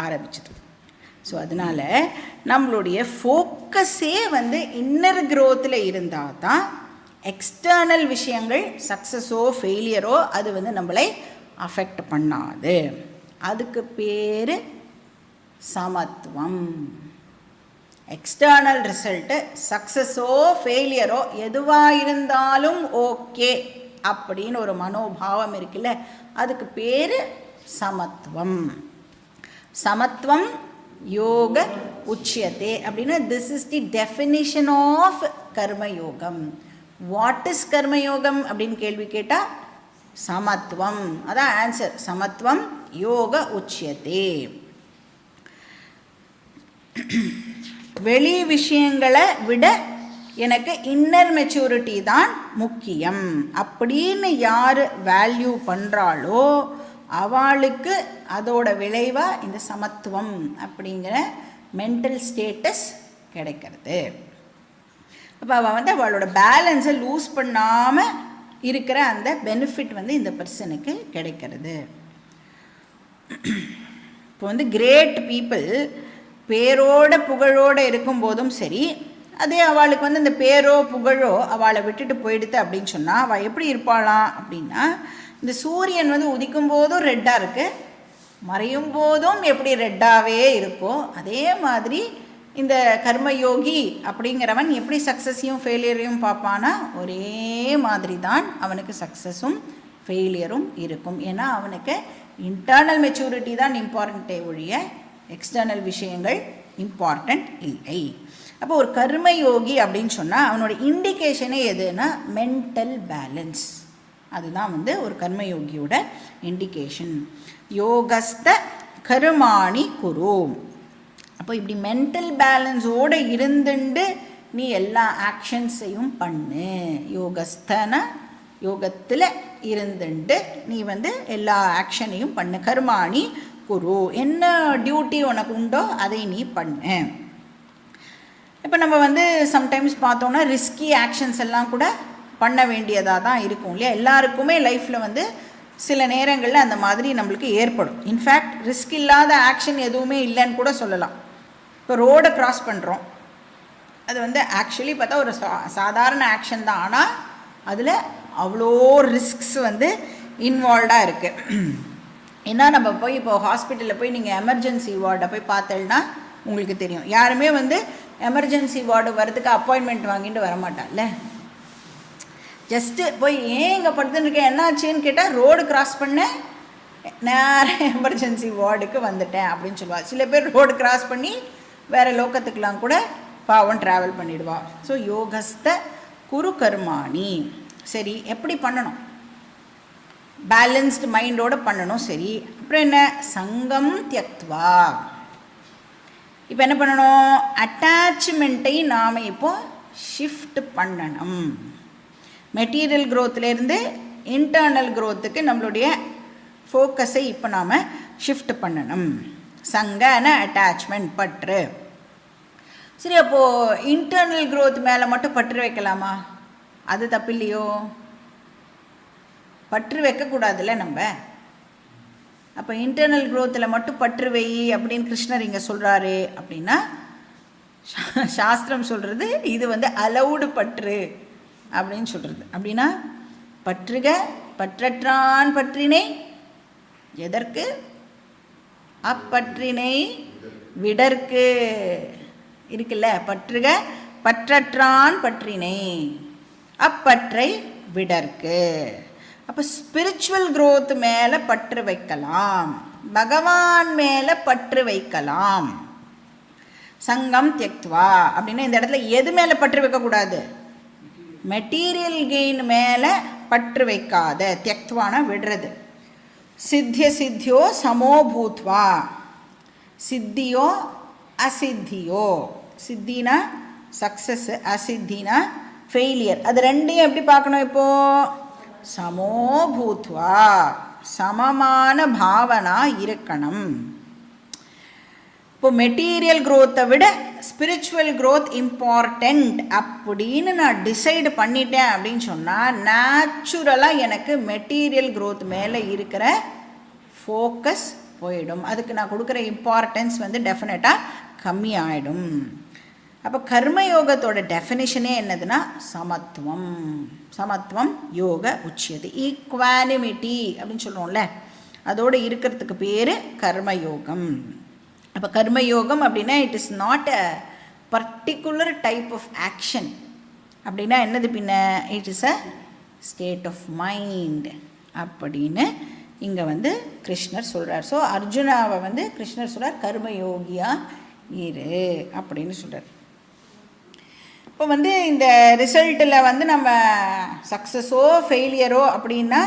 ஆரம்பிச்சது. ஸோ அதனால் நம்மளுடைய ஃபோக்கஸே வந்து இன்னர் க்ரோத்தில் இருந்தால் தான் எக்ஸ்டர்னல் விஷயங்கள் சக்ஸஸோ ஃபெயிலியரோ அது வந்து நம்மளை அஃபெக்ட் பண்ணாது. அதுக்கு பேர் சமத்துவம். எக்ஸ்டர்னல் ரிசல்ட்டு சக்ஸஸோ ஃபெயிலியரோ எதுவாக இருந்தாலும் ஓகே அப்படின்னு ஒரு மனோபாவம் இருக்குல்ல, அதுக்கு பேர் சமத்துவம். சமத்துவம் யோக உச்சியத்தே அப்படின்னா this is the definition of karmayogam. What is karmayogam அப்படின்னு கேள்வி கேட்டால் சமத்துவம், அதான் ஆன்சர். சமத்துவம் யோக உச்சியத்தே. வெளி விஷயங்களை விட எனக்கு இன்னர் மெச்சூரிட்டி தான் முக்கியம் அப்படின்னு யார் வேல்யூ பண்ணுறாளோ அவளுக்கு அதோட விளைவாக இந்த சமத்துவம் அப்படிங்கிற மென்டல் ஸ்டேட்டஸ் கிடைக்கிறது. அப்போ அவள் வந்து அவளோட பேலன்ஸை லூஸ் பண்ணாமல் இருக்கிற அந்த பெனிஃபிட் வந்து இந்த பர்சனுக்கு கிடைக்கிறது. இப்போ வந்து கிரேட் பீப்புள் பேரோட புகழோடு இருக்கும்போதும் சரி, அதே அவளுக்கு வந்து இந்த பேரோ புகழோ அவளை விட்டுட்டு போயிடுது அப்படின்னு சொன்னால் அவள் எப்படி இருப்பாளாம் அப்படின்னா, இந்த சூரியன் வந்து உதிக்கும் போதும் ரெட்டாக இருக்குது, மறையும் போதும் எப்படி ரெட்டாகவே இருக்கோ அதே மாதிரி இந்த கர்மயோகி அப்படிங்கிறவன் எப்படி சக்ஸஸையும் ஃபெயிலியரையும் பார்ப்பானா ஒரே மாதிரி தான் அவனுக்கு சக்ஸஸும் ஃபெயிலியரும் இருக்கும். ஏன்னா அவனுக்கு இன்டர்னல் மெச்சூரிட்டி தான் இம்பார்ட்டண்ட்டே ஒழிய எக்ஸ்டர்னல் விஷயங்கள் இம்பார்ட்டண்ட் இல்லை. அப்போ ஒரு கர்மயோகி அப்படின்னு சொன்னால் அவனோட இண்டிகேஷனே எதுனா மென்டல் பேலன்ஸ். அதுதான் வந்து ஒரு கர்மயோகியோட இண்டிகேஷன். யோகஸ்த கருமாணி குரு. அப்போ இப்படி மென்டல் பேலன்ஸோடு இருந்துண்டு நீ எல்லா ஆக்ஷன்ஸையும் பண்ணு. யோகஸ்தன யோகத்தில் இருந்துண்டு நீ வந்து எல்லா ஆக்ஷனையும் பண்ணு. கர்மாணி குரு, என்ன டியூட்டி உனக்கு உண்டோ அதை நீ பண்ணு. இப்போ நம்ம வந்து சம்டைம்ஸ் பார்த்தோன்னா ரிஸ்கி ஆக்ஷன்ஸ் எல்லாம் கூட பண்ண வேண்டியதாக தான் இருக்கும் இல்லையா? எல்லாருக்குமே லைஃப்பில் வந்து சில நேரங்களில் அந்த மாதிரி நம்மளுக்கு ஏற்படும். இன்ஃபேக்ட் ரிஸ்க் இல்லாத ஆக்ஷன் எதுவுமே இல்லைன்னு கூட சொல்லலாம். இப்போ ரோடை க்ராஸ் பண்ணுறோம், அது வந்து ஆக்சுவலி பார்த்தா ஒரு சாதாரண ஆக்ஷன் தான், ஆனால் அதில் அவ்வளோ ரிஸ்க்ஸ் வந்து இன்வால்வ்டாக இருக்குது. ஏன்னா நம்ம போய் இப்போ ஹாஸ்பிட்டலில் போய் நீங்கள் எமர்ஜென்சி வார்டை போய் பார்த்தேன்னா உங்களுக்கு தெரியும், யாருமே வந்து எமர்ஜென்சி வார்டு வரதுக்கு அப்பாயின்மெண்ட் வாங்கிட்டு வரமாட்டான்ல. ஜஸ்ட்டு போய் ஏன் இங்கே படுத்துன்னு என்னாச்சுன்னு கேட்டால் ரோடு கிராஸ் பண்ண நேரம் எமர்ஜென்சி வார்டுக்கு வந்துட்டேன் அப்படின்னு சொல்லுவாள். சில பேர் ரோடு கிராஸ் பண்ணி வேறு லோக்கத்துக்கெலாம் கூட பாவம் ட்ராவல் பண்ணிவிடுவா. ஸோ யோகஸ்த குரு கர்மாணி. சரி, எப்படி பண்ணணும்? பேலன்ஸ்டு மைண்டோடு பண்ணணும். சரி, அப்புறம் என்ன? சங்கம் தியக்த்வா. இப்போ என்ன பண்ணணும்? அட்டாச்மெண்ட்டை நாம் இப்போ ஷிஃப்ட் பண்ணணும். மெட்டீரியல் க்ரோத்துலேருந்து இன்டர்னல் க்ரோத்துக்கு நம்மளுடைய ஃபோக்கஸை இப்போ நாம் ஷிஃப்ட் பண்ணணும். சங்கன அட்டாச்மெண்ட், பற்று. சரி, அப்போது இன்டர்னல் க்ரோத் மேலே மட்டும் பற்று வைக்கலாமா? அது தப்பு இல்லையோ? பற்று வைக்கக்கூடாதுல்ல நம்ம. அப்போ இன்டர்னல் க்ரோத்தில் மட்டும் பற்று வை அப்படின்னு கிருஷ்ணர் இங்கே சொல்கிறாரு அப்படின்னா, சாஸ்திரம் சொல்கிறது இது வந்து அலவுடு பற்று அப்படின்னு சொல்கிறது. அப்படின்னா பற்றுக பற்றற்றான் பற்றினை எதற்கு அப்பற்றினை விடற்கு இருக்குல்ல. பற்றுக பற்றற்றான் பற்றினை அப்பற்றை விடற்கு. அப்போ ஸ்பிரிச்சுவல் க்ரோத் மேலே பற்று வைக்கலாம், பகவான் மேலே பற்று வைக்கலாம். சங்கம் தியக்த்வா அப்படின்னா இந்த இடத்துல எது மேலே பற்று வைக்கக்கூடாது? மெட்டீரியல் கெயின் மேலே பற்று வைக்காத. தியக்த்வானா விடுறது. சித்திய சித்தியோ சமோபூத்வா. சித்தியோ அசித்தியோ. சித்தினா சக்ஸஸ், அசித்தினா ஃபெயிலியர். அது ரெண்டையும் எப்படி பார்க்கணும்? இப்போது சமோபூத்வா, சமமான பாவனா இருக்கணும். இப்போது மெட்டீரியல் க்ரோத்தை விட ஸ்பிரிச்சுவல் க்ரோத் இம்பார்ட்டண்ட் அப்படின்னு நான் டிசைடு பண்ணிட்டேன் அப்படின்னு சொன்னால் நேச்சுரலாக எனக்கு மெட்டீரியல் க்ரோத் மேலே இருக்கிற ஃபோக்கஸ் போயிடும். அதுக்கு நான் கொடுக்குற இம்பார்ட்டன்ஸ் வந்து டெஃபினட்டாக கம்மியாயிடும். அப்போ கர்மயோகத்தோட டெஃபினிஷனே என்னதுன்னா சமத்துவம். சமத்துவம் யோக உச்சியது, ஈக்வானிமிட்டி அப்படின்னு சொல்லுவோம்ல, அதோடு இருக்கிறதுக்கு பேர் கர்மயோகம். அப்போ கர்மயோகம் அப்படின்னா it is not a particular type of action. அப்படின்னா என்னது பின்ன, it is a state of mind அப்படின்னு இங்கே வந்து கிருஷ்ணர் சொல்கிறார். ஸோ அர்ஜுனாவை வந்து கிருஷ்ணர் சொல்கிறார் கர்மயோகியாக இரு அப்படின்னு சொல்கிறார். இப்போ வந்து இந்த ரிசல்ட்டில் வந்து நம்ம சக்ஸஸோ ஃபெயிலியரோ அப்படின்னா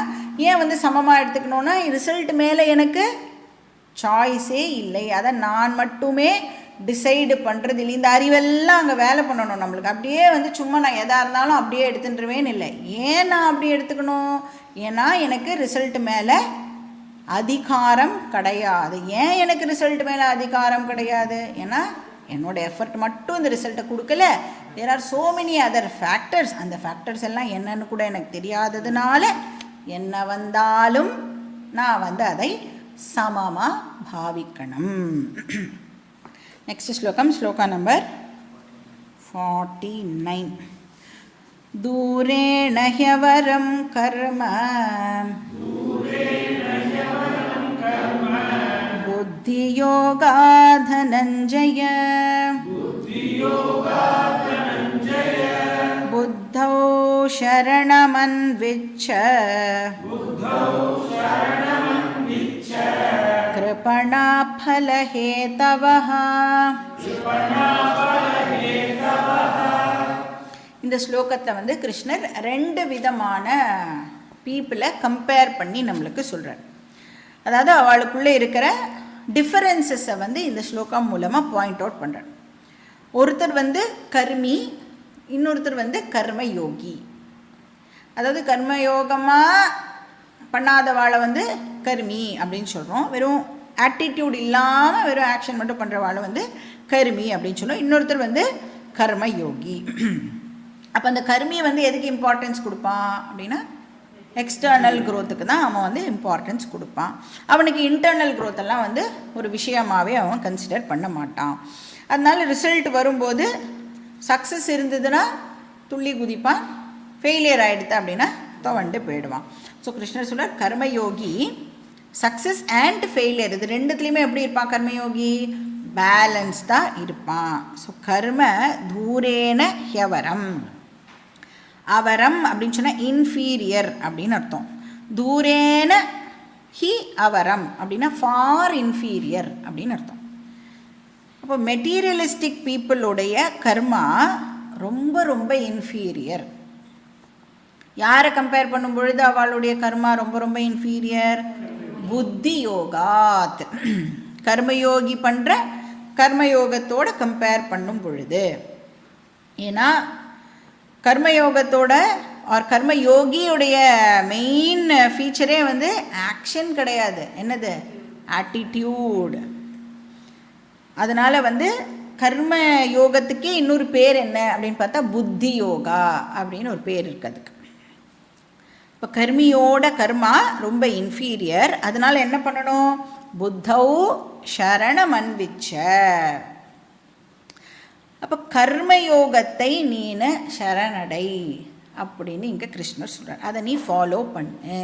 ஏன் வந்து சமமாக எடுத்துக்கணுன்னா, ரிசல்ட் மேலே எனக்கு சாய்ஸே இல்லை, அதை நான் மட்டுமே டிசைடு பண்ணுறது இல்லை. இந்த அறிவெல்லாம் அங்கே வேலை பண்ணணும் நம்மளுக்கு. அப்படியே வந்து சும்மா நான் எதாக இருந்தாலும் அப்படியே எடுத்துட்டுருவேன்னு இல்லை. ஏன் நான் அப்படி எடுத்துக்கணும், ஏன்னா எனக்கு ரிசல்ட் மேலே அதிகாரம் கிடையாது. ஏன் எனக்கு ரிசல்ட் மேலே அதிகாரம் கிடையாது, ஏன்னா என்னோடய எஃபர்ட் மட்டும் இந்த ரிசல்ட்டை கொடுக்கல. There are so many other factors. அந்த ஃபேக்டர்ஸ் எல்லாம் என்னன்னு கூட எனக்கு தெரியாததுனால என்ன வந்தாலும் நான் வந்து அதை சமமாக பாவிக்கணும். நெக்ஸ்ட் ஸ்லோகம், ஸ்லோகா நம்பர் 49. தூரேண ஹ்யவரம் கர்ம புத்தியோகா தனஞ்சய புத்தௌ சரணமன்விச்ச கிருபணா ஃபலஹேதவஹ. இந்த ஸ்லோகத்தில் வந்து கிருஷ்ணர் 2 விதமான பீப்புளை கம்பேர் பண்ணி நம்மளுக்கு சொல்கிறார். அதாவது அவளுக்குள்ளே இருக்கிற டிஃபரன்சஸை வந்து இந்த ஸ்லோகம் மூலமாக பாயிண்ட் அவுட் பண்ணுறார். ஒருத்தர் வந்து கர்மி, இன்னொருத்தர் வந்து கர்மயோகி. அதாவது கர்மயோகமாக பண்ணாதவாளை வந்து கர்மி அப்படின்னு சொல்கிறோம். வெறும் ஆட்டிடியூட் இல்லாமல் வெறும் ஆக்ஷன் மட்டும் பண்ணுறவாளை வந்து கர்மி அப்படின்னு சொல்கிறோம். இன்னொருத்தர் வந்து கர்மயோகி. அப்போ அந்த கர்மியை வந்து எதுக்கு இம்பார்ட்டன்ஸ் கொடுப்பான் அப்படின்னா, எக்ஸ்டர்னல் க்ரோத்துக்கு தான் அவன் வந்து இம்பார்ட்டன்ஸ் கொடுப்பான். அவனுக்கு இன்டர்னல் க்ரோத்தெல்லாம் வந்து ஒரு விஷயமாகவே அவன் கன்சிடர் பண்ண மாட்டான். அதனால ரிசல்ட் வரும்போது சக்ஸஸ் இருந்ததுன்னா துள்ளி குதிப்பான், ஃபெயிலியர் ஆகிடுது அப்படின்னா துவண்டு போயிடுவான். ஸோ கிருஷ்ணர் சொல்கிறார் கர்மயோகி சக்ஸஸ் அண்ட் ஃபெயிலியர் இது ரெண்டுத்துலேயுமே எப்படி இருப்பான், கர்மயோகி பேலன்ஸ்டாக இருப்பான். ஸோ கர்ம தூரேன ஹ்யவரம். அவரம் அப்படின்னு சொன்னால் இன்ஃபீரியர் அப்படின்னு அர்த்தம். தூரேன ஹி அவரம் அப்படின்னா ஃபார் இன்ஃபீரியர் அப்படின்னு அர்த்தம். அப்போ மெட்டீரியலிஸ்டிக் பீப்புளுடைய கர்மா ரொம்ப ரொம்ப இன்ஃபீரியர். யாரை கம்பேர் பண்ணும் பொழுது அவளுடைய கர்மா ரொம்ப ரொம்ப இன்ஃபீரியர், புத்தி யோகாத். கர்மயோகி பண்ணுற கர்மயோகத்தோடு கம்பேர் பண்ணும் பொழுது. ஏன்னா கர்மயோகத்தோட ஆர் கர்மயோகியுடைய மெயின் ஃபீச்சரே வந்து ஆக்ஷன் கிடையாது, என்னது ஆட்டிடியூட். அதனால் வந்து கர்ம யோகத்துக்கே இன்னொரு பேர் என்ன அப்படின்னு பார்த்தா புத்தி யோகா அப்படின்னு ஒரு பேர் இருக்குது அதுக்கு. இப்போ கர்மியோட கர்மா ரொம்ப இன்ஃபீரியர். அதனால் என்ன பண்ணணும், புத்தௌ சரணமன்விச்ச. அப்போ கர்மயோகத்தை நீனு சரணடை அப்படின்னு இங்கே கிருஷ்ணர் சொல்கிறார். அதை நீ ஃபாலோ பண்ணு,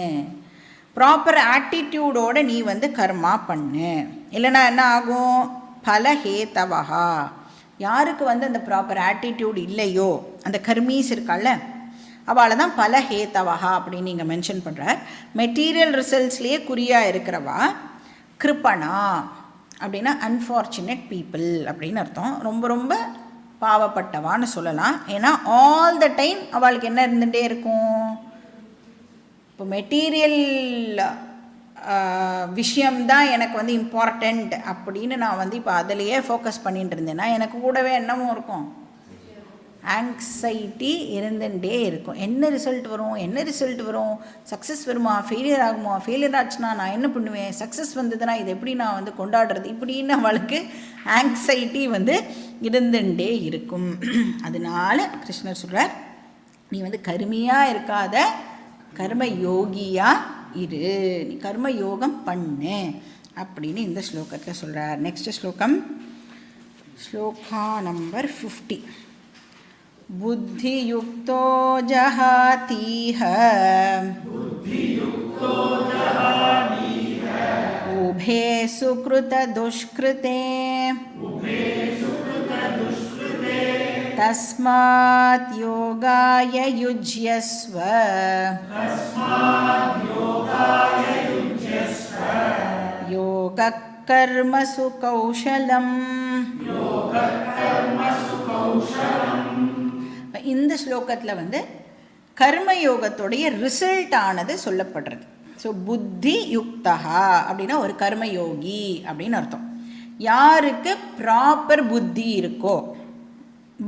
ப்ராப்பர் ஆட்டிடியூடோடு நீ வந்து கர்மா பண்ணு. இல்லைனா என்ன ஆகும், பலஹேதவஹா. யாருக்கு வந்து அந்த ப்ராப்பர் ஆட்டிடியூட் இல்லையோ, அந்த கர்மீஸ் இருக்கால, அவளை தான் பலஹேதவஹா அப்படின்னு நீங்கள் மென்ஷன் பண்ணுறார். மெட்டீரியல் ரிசல்ட்ஸ்லேயே குறியாக இருக்கிறவா கிருப்பணா அப்படின்னா அன்ஃபார்ச்சுனேட் பீப்புள் அப்படின்னு அர்த்தம். ரொம்ப ரொம்ப பாவப்பட்டவான்னு சொல்லலாம். ஏன்னா ஆல் த டைம் அவளுக்கு என்ன இருந்துகிட்டே இருக்கும், இப்போ மெட்டீரியல் விஷயம்தான் எனக்கு வந்து இம்பார்ட்டண்ட் அப்படின்னு நான் வந்து இப்போ அதிலையே ஃபோக்கஸ் பண்ணிட்டு இருந்தேன்னா எனக்கு கூடவே என்னமும் இருக்கும், ஆங்ஸைட்டி இருந்துகிட்டே இருக்கும். என்ன ரிசல்ட் வரும், சக்ஸஸ் வருமா, ஃபெயிலியர் ஆகுமா, ஃபெயிலியர் ஆச்சுன்னா நான் என்ன பண்ணுவேன், சக்ஸஸ் வந்ததுன்னா இது எப்படி நான் வந்து கொண்டாடுறது, இப்படின்னு அவளுக்கு ஆங்ஸைட்டி வந்து இருந்துகிட்டே இருக்கும். அதனால கிருஷ்ணர் சொல்கிறார், நீ வந்து கருமையாக இருக்காத, கர்ம யோகியாக இரு, நீ கர்ம யோகம் பண்ணு அப்படின்னு இந்த ஸ்லோகத்தில் சொல்கிறார். நெக்ஸ்ட் ஸ்லோகம், ஸ்லோகா நம்பர் 50. बुद्धियुक्तो जहातीह उभे सुकृतदुष्कृते तस्मात् योगाय युज्यस्व योगः कर्मसु कौशलम्. இந்த ஸ்லோகத்தில் வந்து கர்மயோகத்துடைய ரிசல்ட் ஆனது சொல்லப்படுறது. ஸோ புத்தி யுக்தா அப்படின்னா ஒரு கர்மயோகி அப்படின்னு அர்த்தம். யாருக்கு ப்ராப்பர் புத்தி இருக்கோ,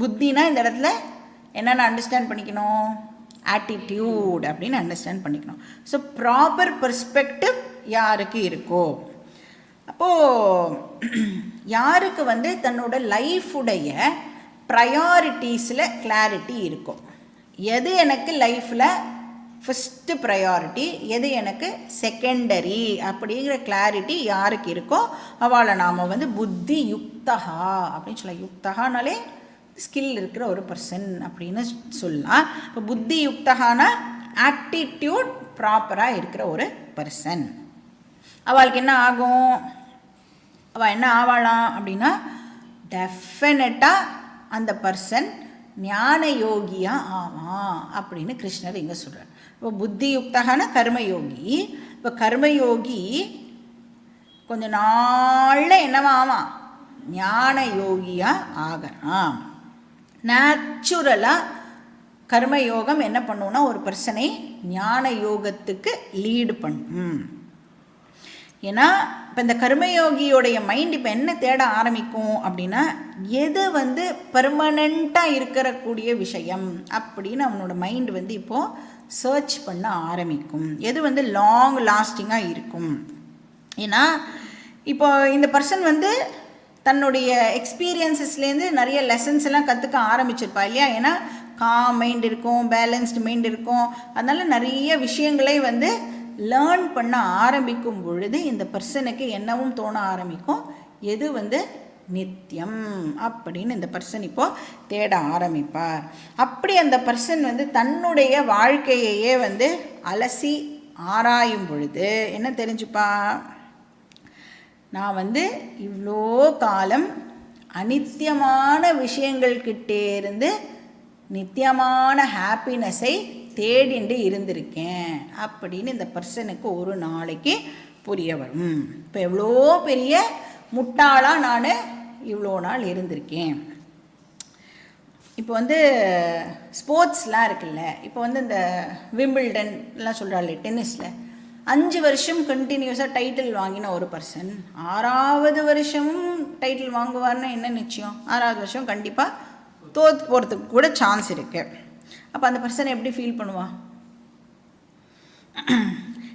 புத்தினா இந்த இடத்துல என்னென்ன அண்டர்ஸ்டாண்ட் பண்ணிக்கணும், ஆட்டிடியூட் அப்படின்னு அண்டர்ஸ்டாண்ட் பண்ணிக்கணும். ஸோ ப்ராப்பர் பெர்ஸ்பெக்டிவ் யாருக்கு இருக்கோ, அப்போது யாருக்கு வந்து தன்னோட லைஃபுடைய ப்ரையாரிட்டிஸில் கிளாரிட்டி இருக்கும், எது எனக்கு லைஃப்பில் ஃபஸ்ட்டு ப்ரையாரிட்டி, எது எனக்கு செகண்டரி அப்படிங்கிற கிளாரிட்டி யாருக்கு இருக்கோ அவளை நாம் வந்து புத்தி யுக்தகா அப்படின்னு சொல்லலாம். யுக்தகானாலே ஸ்கில் இருக்கிற ஒரு பர்சன் அப்படின்னு சொல்லலாம். இப்போ புத்தி யுக்தகானா ஆட்டிடியூட் ப்ராப்பராக இருக்கிற ஒரு பர்சன். அவளுக்கு என்ன ஆகும், அவள் என்ன ஆவாளாம் அப்படின்னா, டெஃபினட்டாக அந்த பர்சன் ஞான யோகியாக ஆவான் அப்படின்னு கிருஷ்ணர் இங்கே சொல்கிறார். இப்போ புத்தி யுக்தகான கர்மயோகி. இப்போ கர்மயோகி கொஞ்ச நாளில் என்னவா ஆவான், ஞான யோகியாக ஆகிறான். நேச்சுரலாக கர்மயோகம் என்ன பண்ணுன்னா ஒரு பர்சனை ஞான யோகத்துக்கு லீடு பண்ணும். ஏன்னா இப்போ இந்த கர்மயோகியோடைய மைண்ட் இப்போ என்ன தேட ஆரம்பிக்கும் அப்படின்னா, எது வந்து பெர்மனண்ட்டாக இருக்கக்கூடிய விஷயம் அப்படின்னு அவனோட மைண்ட் வந்து இப்போது சர்ச் பண்ண ஆரம்பிக்கும், எது வந்து லாங் லாஸ்டிங்காக இருக்கும். ஏன்னா இப்போ இந்த பர்சன் வந்து தன்னுடைய எக்ஸ்பீரியன்ஸஸ்லேருந்து நிறைய லெசன்ஸ் எல்லாம் கற்றுக்க ஆரம்பிச்சிருப்பா இல்லையா. ஏன்னா காம் மைண்ட் இருக்கும், பேலன்ஸ்டு மைண்ட் இருக்கும், அதனால் நிறைய விஷயங்களை வந்து லேர்ன் பண்ண ஆரம்பிக்கும் பொழுது இந்த பர்சனுக்கு என்னவும் தோண ஆரம்பிக்கும், எது வந்து நித்தியம் அப்படின்னு இந்த பர்சன் இப்போது தேட ஆரம்பிப்பார். அப்படி அந்த பர்சன் வந்து தன்னுடைய வாழ்க்கையையே வந்து அலசி ஆராயும் பொழுது என்ன தெரிஞ்சுப்பா, நான் வந்து இவ்வளோ காலம் அனித்தியமான விஷயங்கள்கிட்டே இருந்து நித்தியமான ஹாப்பினஸை தேடிண்டு இருந்திருக்கேன் அப்படின்னு இந்த பர்சனுக்கு ஒரு நாளைக்கு புரிய வரும். இப்போ எவ்வளோ பெரிய முட்டாளாக நான் இவ்வளோ நாள் இருந்திருக்கேன். இப்போ வந்து ஸ்போர்ட்ஸ்லாம் இருக்குல்ல, இப்போ வந்து இந்த விம்பிள்டன்லாம் சொல்கிறாள் டென்னிஸில் 5 வருஷம் கண்டினியூஸாக டைட்டில் வாங்கின ஒரு பர்சன் 6வது வருஷமும் டைட்டில் வாங்குவார்னு என்ன நிச்சயம், 6வது வருஷம் கண்டிப்பாக தோற்று போகிறதுக்கு கூட சான்ஸ் இருக்குது. அப்போ அந்த பர்சன் எப்படி ஃபீல் பண்ணுவான்,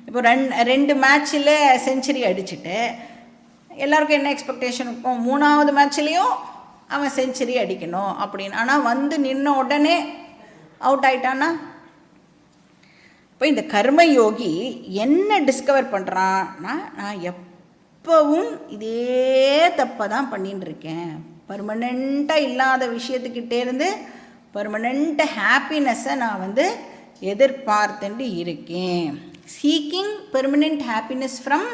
இப்போ 2 மேட்ச்சில் செஞ்சுரி அடிச்சுட்டு எல்லாருக்கும் என்ன எக்ஸ்பெக்டேஷன் இருக்கும், 3வது மேட்ச்லேயும் அவன் செஞ்சுரி அடிக்கணும் அப்படின்னு. ஆனால் வந்து நின்ன உடனே அவுட் ஆயிட்டான்னா, இப்போ இந்த கர்மயோகி என்ன டிஸ்கவர் பண்ணுறான்னா, நான் எப்பவும் இதே தப்பை தான் பண்ணின்னு இருக்கேன், பர்மனெண்ட்டாக இல்லாத விஷயத்துக்கிட்டேருந்து பர்மனெண்ட் ஹாப்பினஸ்ஸை நான் வந்து எதிர்பார்த்துட்டு இருக்கேன். Seeking permanent happiness from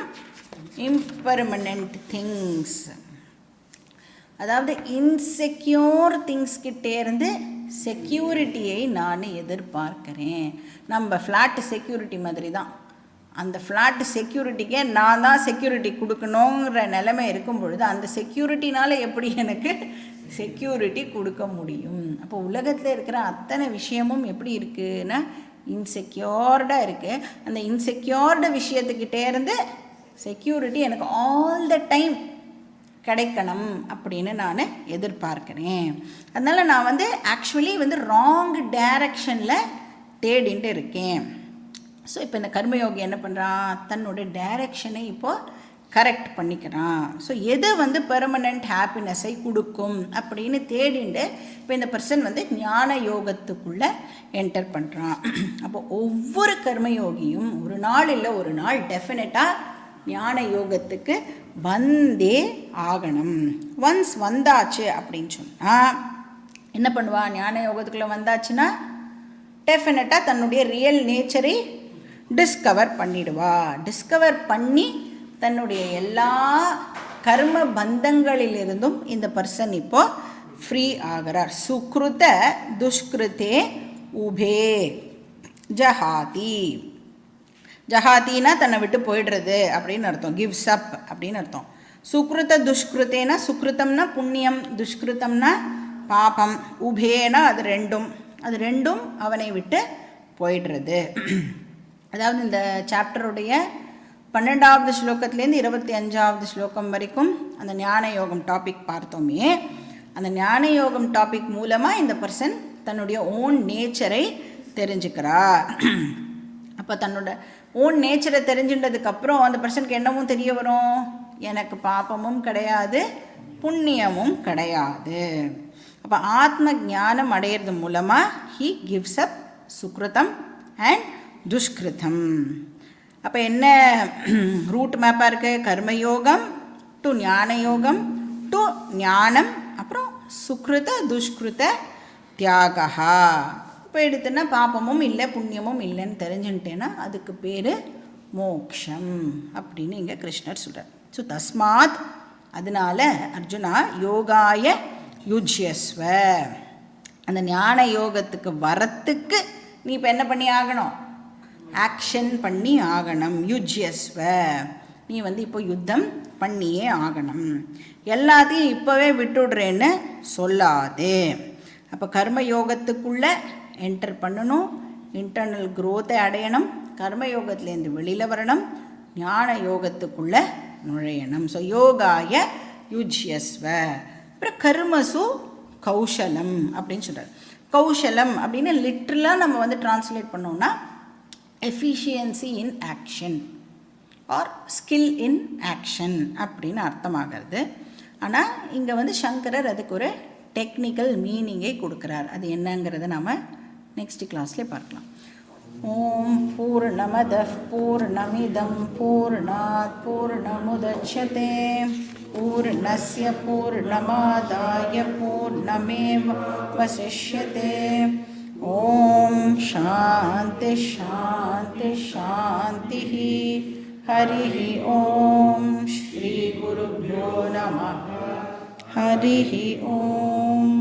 impermanent things. அதாவது இன்செக்யூர் திங்ஸ்கிட்டேருந்து செக்யூரிட்டியை நான் எதிர்பார்க்கிறேன். நம்ம ஃப்ளாட்டு செக்யூரிட்டி மாதிரி தான். அந்த ஃப்ளாட்டு செக்யூரிட்டிக்கே நான் தான் செக்யூரிட்டி கொடுக்கணுங்கிற நிலைமை இருக்கும் பொழுது அந்த செக்யூரிட்டினால் எப்படி எனக்கு செக்யூரிட்டி கொடுக்க முடியும்? அப்போ உலகத்தில் இருக்கிற அத்தனை விஷயமும் எப்படி இருக்குன்னா இன்செக்யூர்டாக இருக்குது. அந்த இன்செக்யூர்டு விஷயத்துக்கிட்டே இருந்து செக்யூரிட்டி எனக்கு ஆல் த டைம் கிடைக்கணும் அப்படின்னு நான் எதிர்பார்க்கிறேன். அதனால் நான் வந்து ஆக்சுவலி வந்து ராங் டைரக்ஷனில் தேடிட்டு இருக்கேன். ஸோ இப்போ இந்த கர்மயோகி என்ன பண்ணுறான், தன்னோட டைரக்ஷனை இப்போது கரெக்ட் பண்ணிக்கிறான். ஸோ எது வந்து பெர்மனண்ட் ஹாப்பினஸை கொடுக்கும் அப்படின்னு தேடிண்டு இப்போ இந்த பர்சன் வந்து ஞான யோகத்துக்குள்ளே என்டர் பண்ணுறான். அப்போ ஒவ்வொரு கர்மயோகியும் ஒரு நாள் இல்லை ஒரு நாள் டெஃபினட்டாக ஞான யோகத்துக்கு வந்தே ஆகணும். ஒன்ஸ் வந்தாச்சு அப்படின்னு சொன்னால் என்ன பண்ணுவான், ஞான யோகத்துக்குள்ளே வந்தாச்சுன்னா டெஃபினட்டாக தன்னுடைய ரியல் நேச்சரை டிஸ்கவர் பண்ணிடுவா. டிஸ்கவர் பண்ணி தன்னுடைய எல்லா கர்ம பந்தங்களிலிருந்தும் இந்த பர்சன் இப்போ ஃப்ரீ ஆகிறார். சுக்ருத துஷ்கிருத்தே உபே ஜஹாதி. ஜஹாத்தின்னா தன்னை விட்டு போயிடுறது அப்படின்னு அர்த்தம், கிவ்ஸ் அப் அப்படின்னு அர்த்தம். சுக்ருத துஷ்கிருத்தேனா, சுக்ருத்தம்னா புண்ணியம், துஷ்கிருத்தம்னா பாபம், உபேனா அது ரெண்டும் அவனை விட்டு போயிடுறது. அதாவது இந்த சாப்டருடைய 12வது ஸ்லோகத்துலேருந்து 25வது ஸ்லோகம் வரைக்கும் அந்த ஞான யோகம் டாபிக் பார்த்தோமே. அந்த ஞான யோகம் டாபிக் மூலமாக இந்த பர்சன் தன்னுடைய ஓன் நேச்சரை தெரிஞ்சுக்கிறார். அப்போ தன்னோட ஓன் நேச்சரை தெரிஞ்சுட்டதுக்கப்புறம் அந்த பர்சனுக்கு என்னவும் தெரிய வரும், எனக்கு பாப்பமும் கிடையாது புண்ணியமும் கிடையாது. அப்போ ஆத்ம ஞானம் அடையிறது மூலமாக ஹீ கிவ்ஸ் அப் சுக்ருதம் அண்ட் துஷ்கிருதம். அப்போ என்ன ரூட் மேப்பாக இருக்குது, கர்மயோகம் டு ஞான யோகம் டு ஞானம், அப்புறம் சுக்ருத துஷ்கிருத தியாகா. இப்போ எடுத்துன்னா பாப்பமும் இல்லை புண்ணியமும் இல்லைன்னு தெரிஞ்சுட்டேன்னா அதுக்கு பேர் மோக்ஷம் அப்படின்னு இங்கே கிருஷ்ணர் சொல்கிறார். ஸோ தஸ்மாத் அதனால அர்ஜுனா யோகாய யுஜ்யஸ்வ, அந்த ஞான யோகத்துக்கு வரத்துக்கு நீ இப்போ என்ன பண்ணி ஆகணும், ஆக்ஷன் பண்ணி ஆகணும். யுஜ்யஸ்வ, நீ வந்து இப்போ யுத்தம் பண்ணியே ஆகணும். எல்லாத்தையும் இப்போவே விட்டுடுறேன்னு சொல்லாதே. அப்போ கர்மயோகத்துக்குள்ளே என்டர் பண்ணணும், இன்டர்னல் க்ரோத்தை அடையணும், கர்மயோகத்துலேருந்து வெளியில் வரணும், ஞான யோகத்துக்குள்ளே நுழையணும். ஸோ யோகாய யுஜ்யஸ்வ. அப்புறம் கர்மசு கௌஷலம் அப்படின்னு சொல்கிறார். கௌஷலம் அப்படின்னு லிட்ரலாக நம்ம வந்து டிரான்ஸ்லேட் பண்ணோம்னா efficiency in action or skill in action அப்படின்னு அர்த்தமாகிறது. ஆனால் இங்கே வந்து சங்கரர் அதுக்கு ஒரு டெக்னிக்கல் மீனிங்கை கொடுக்குறார். அது என்னங்கிறத நாம் நெக்ஸ்ட் கிளாஸ்லேயே பார்க்கலாம். ஓம் பூர்ணமதః பூர்ணமிதம் பூர்ணாத் பூர்ணமுதச்யதே பூர்ணஸ்ய பூர்ணமாதாய பூர்ணமேவாவசிஷ்யதே. ஓம் சாந்தி சாந்தி சாந்தி. ஹரி ஓம் ஸ்ரீ குருப்யோ நமः. ஹரி ஓம்.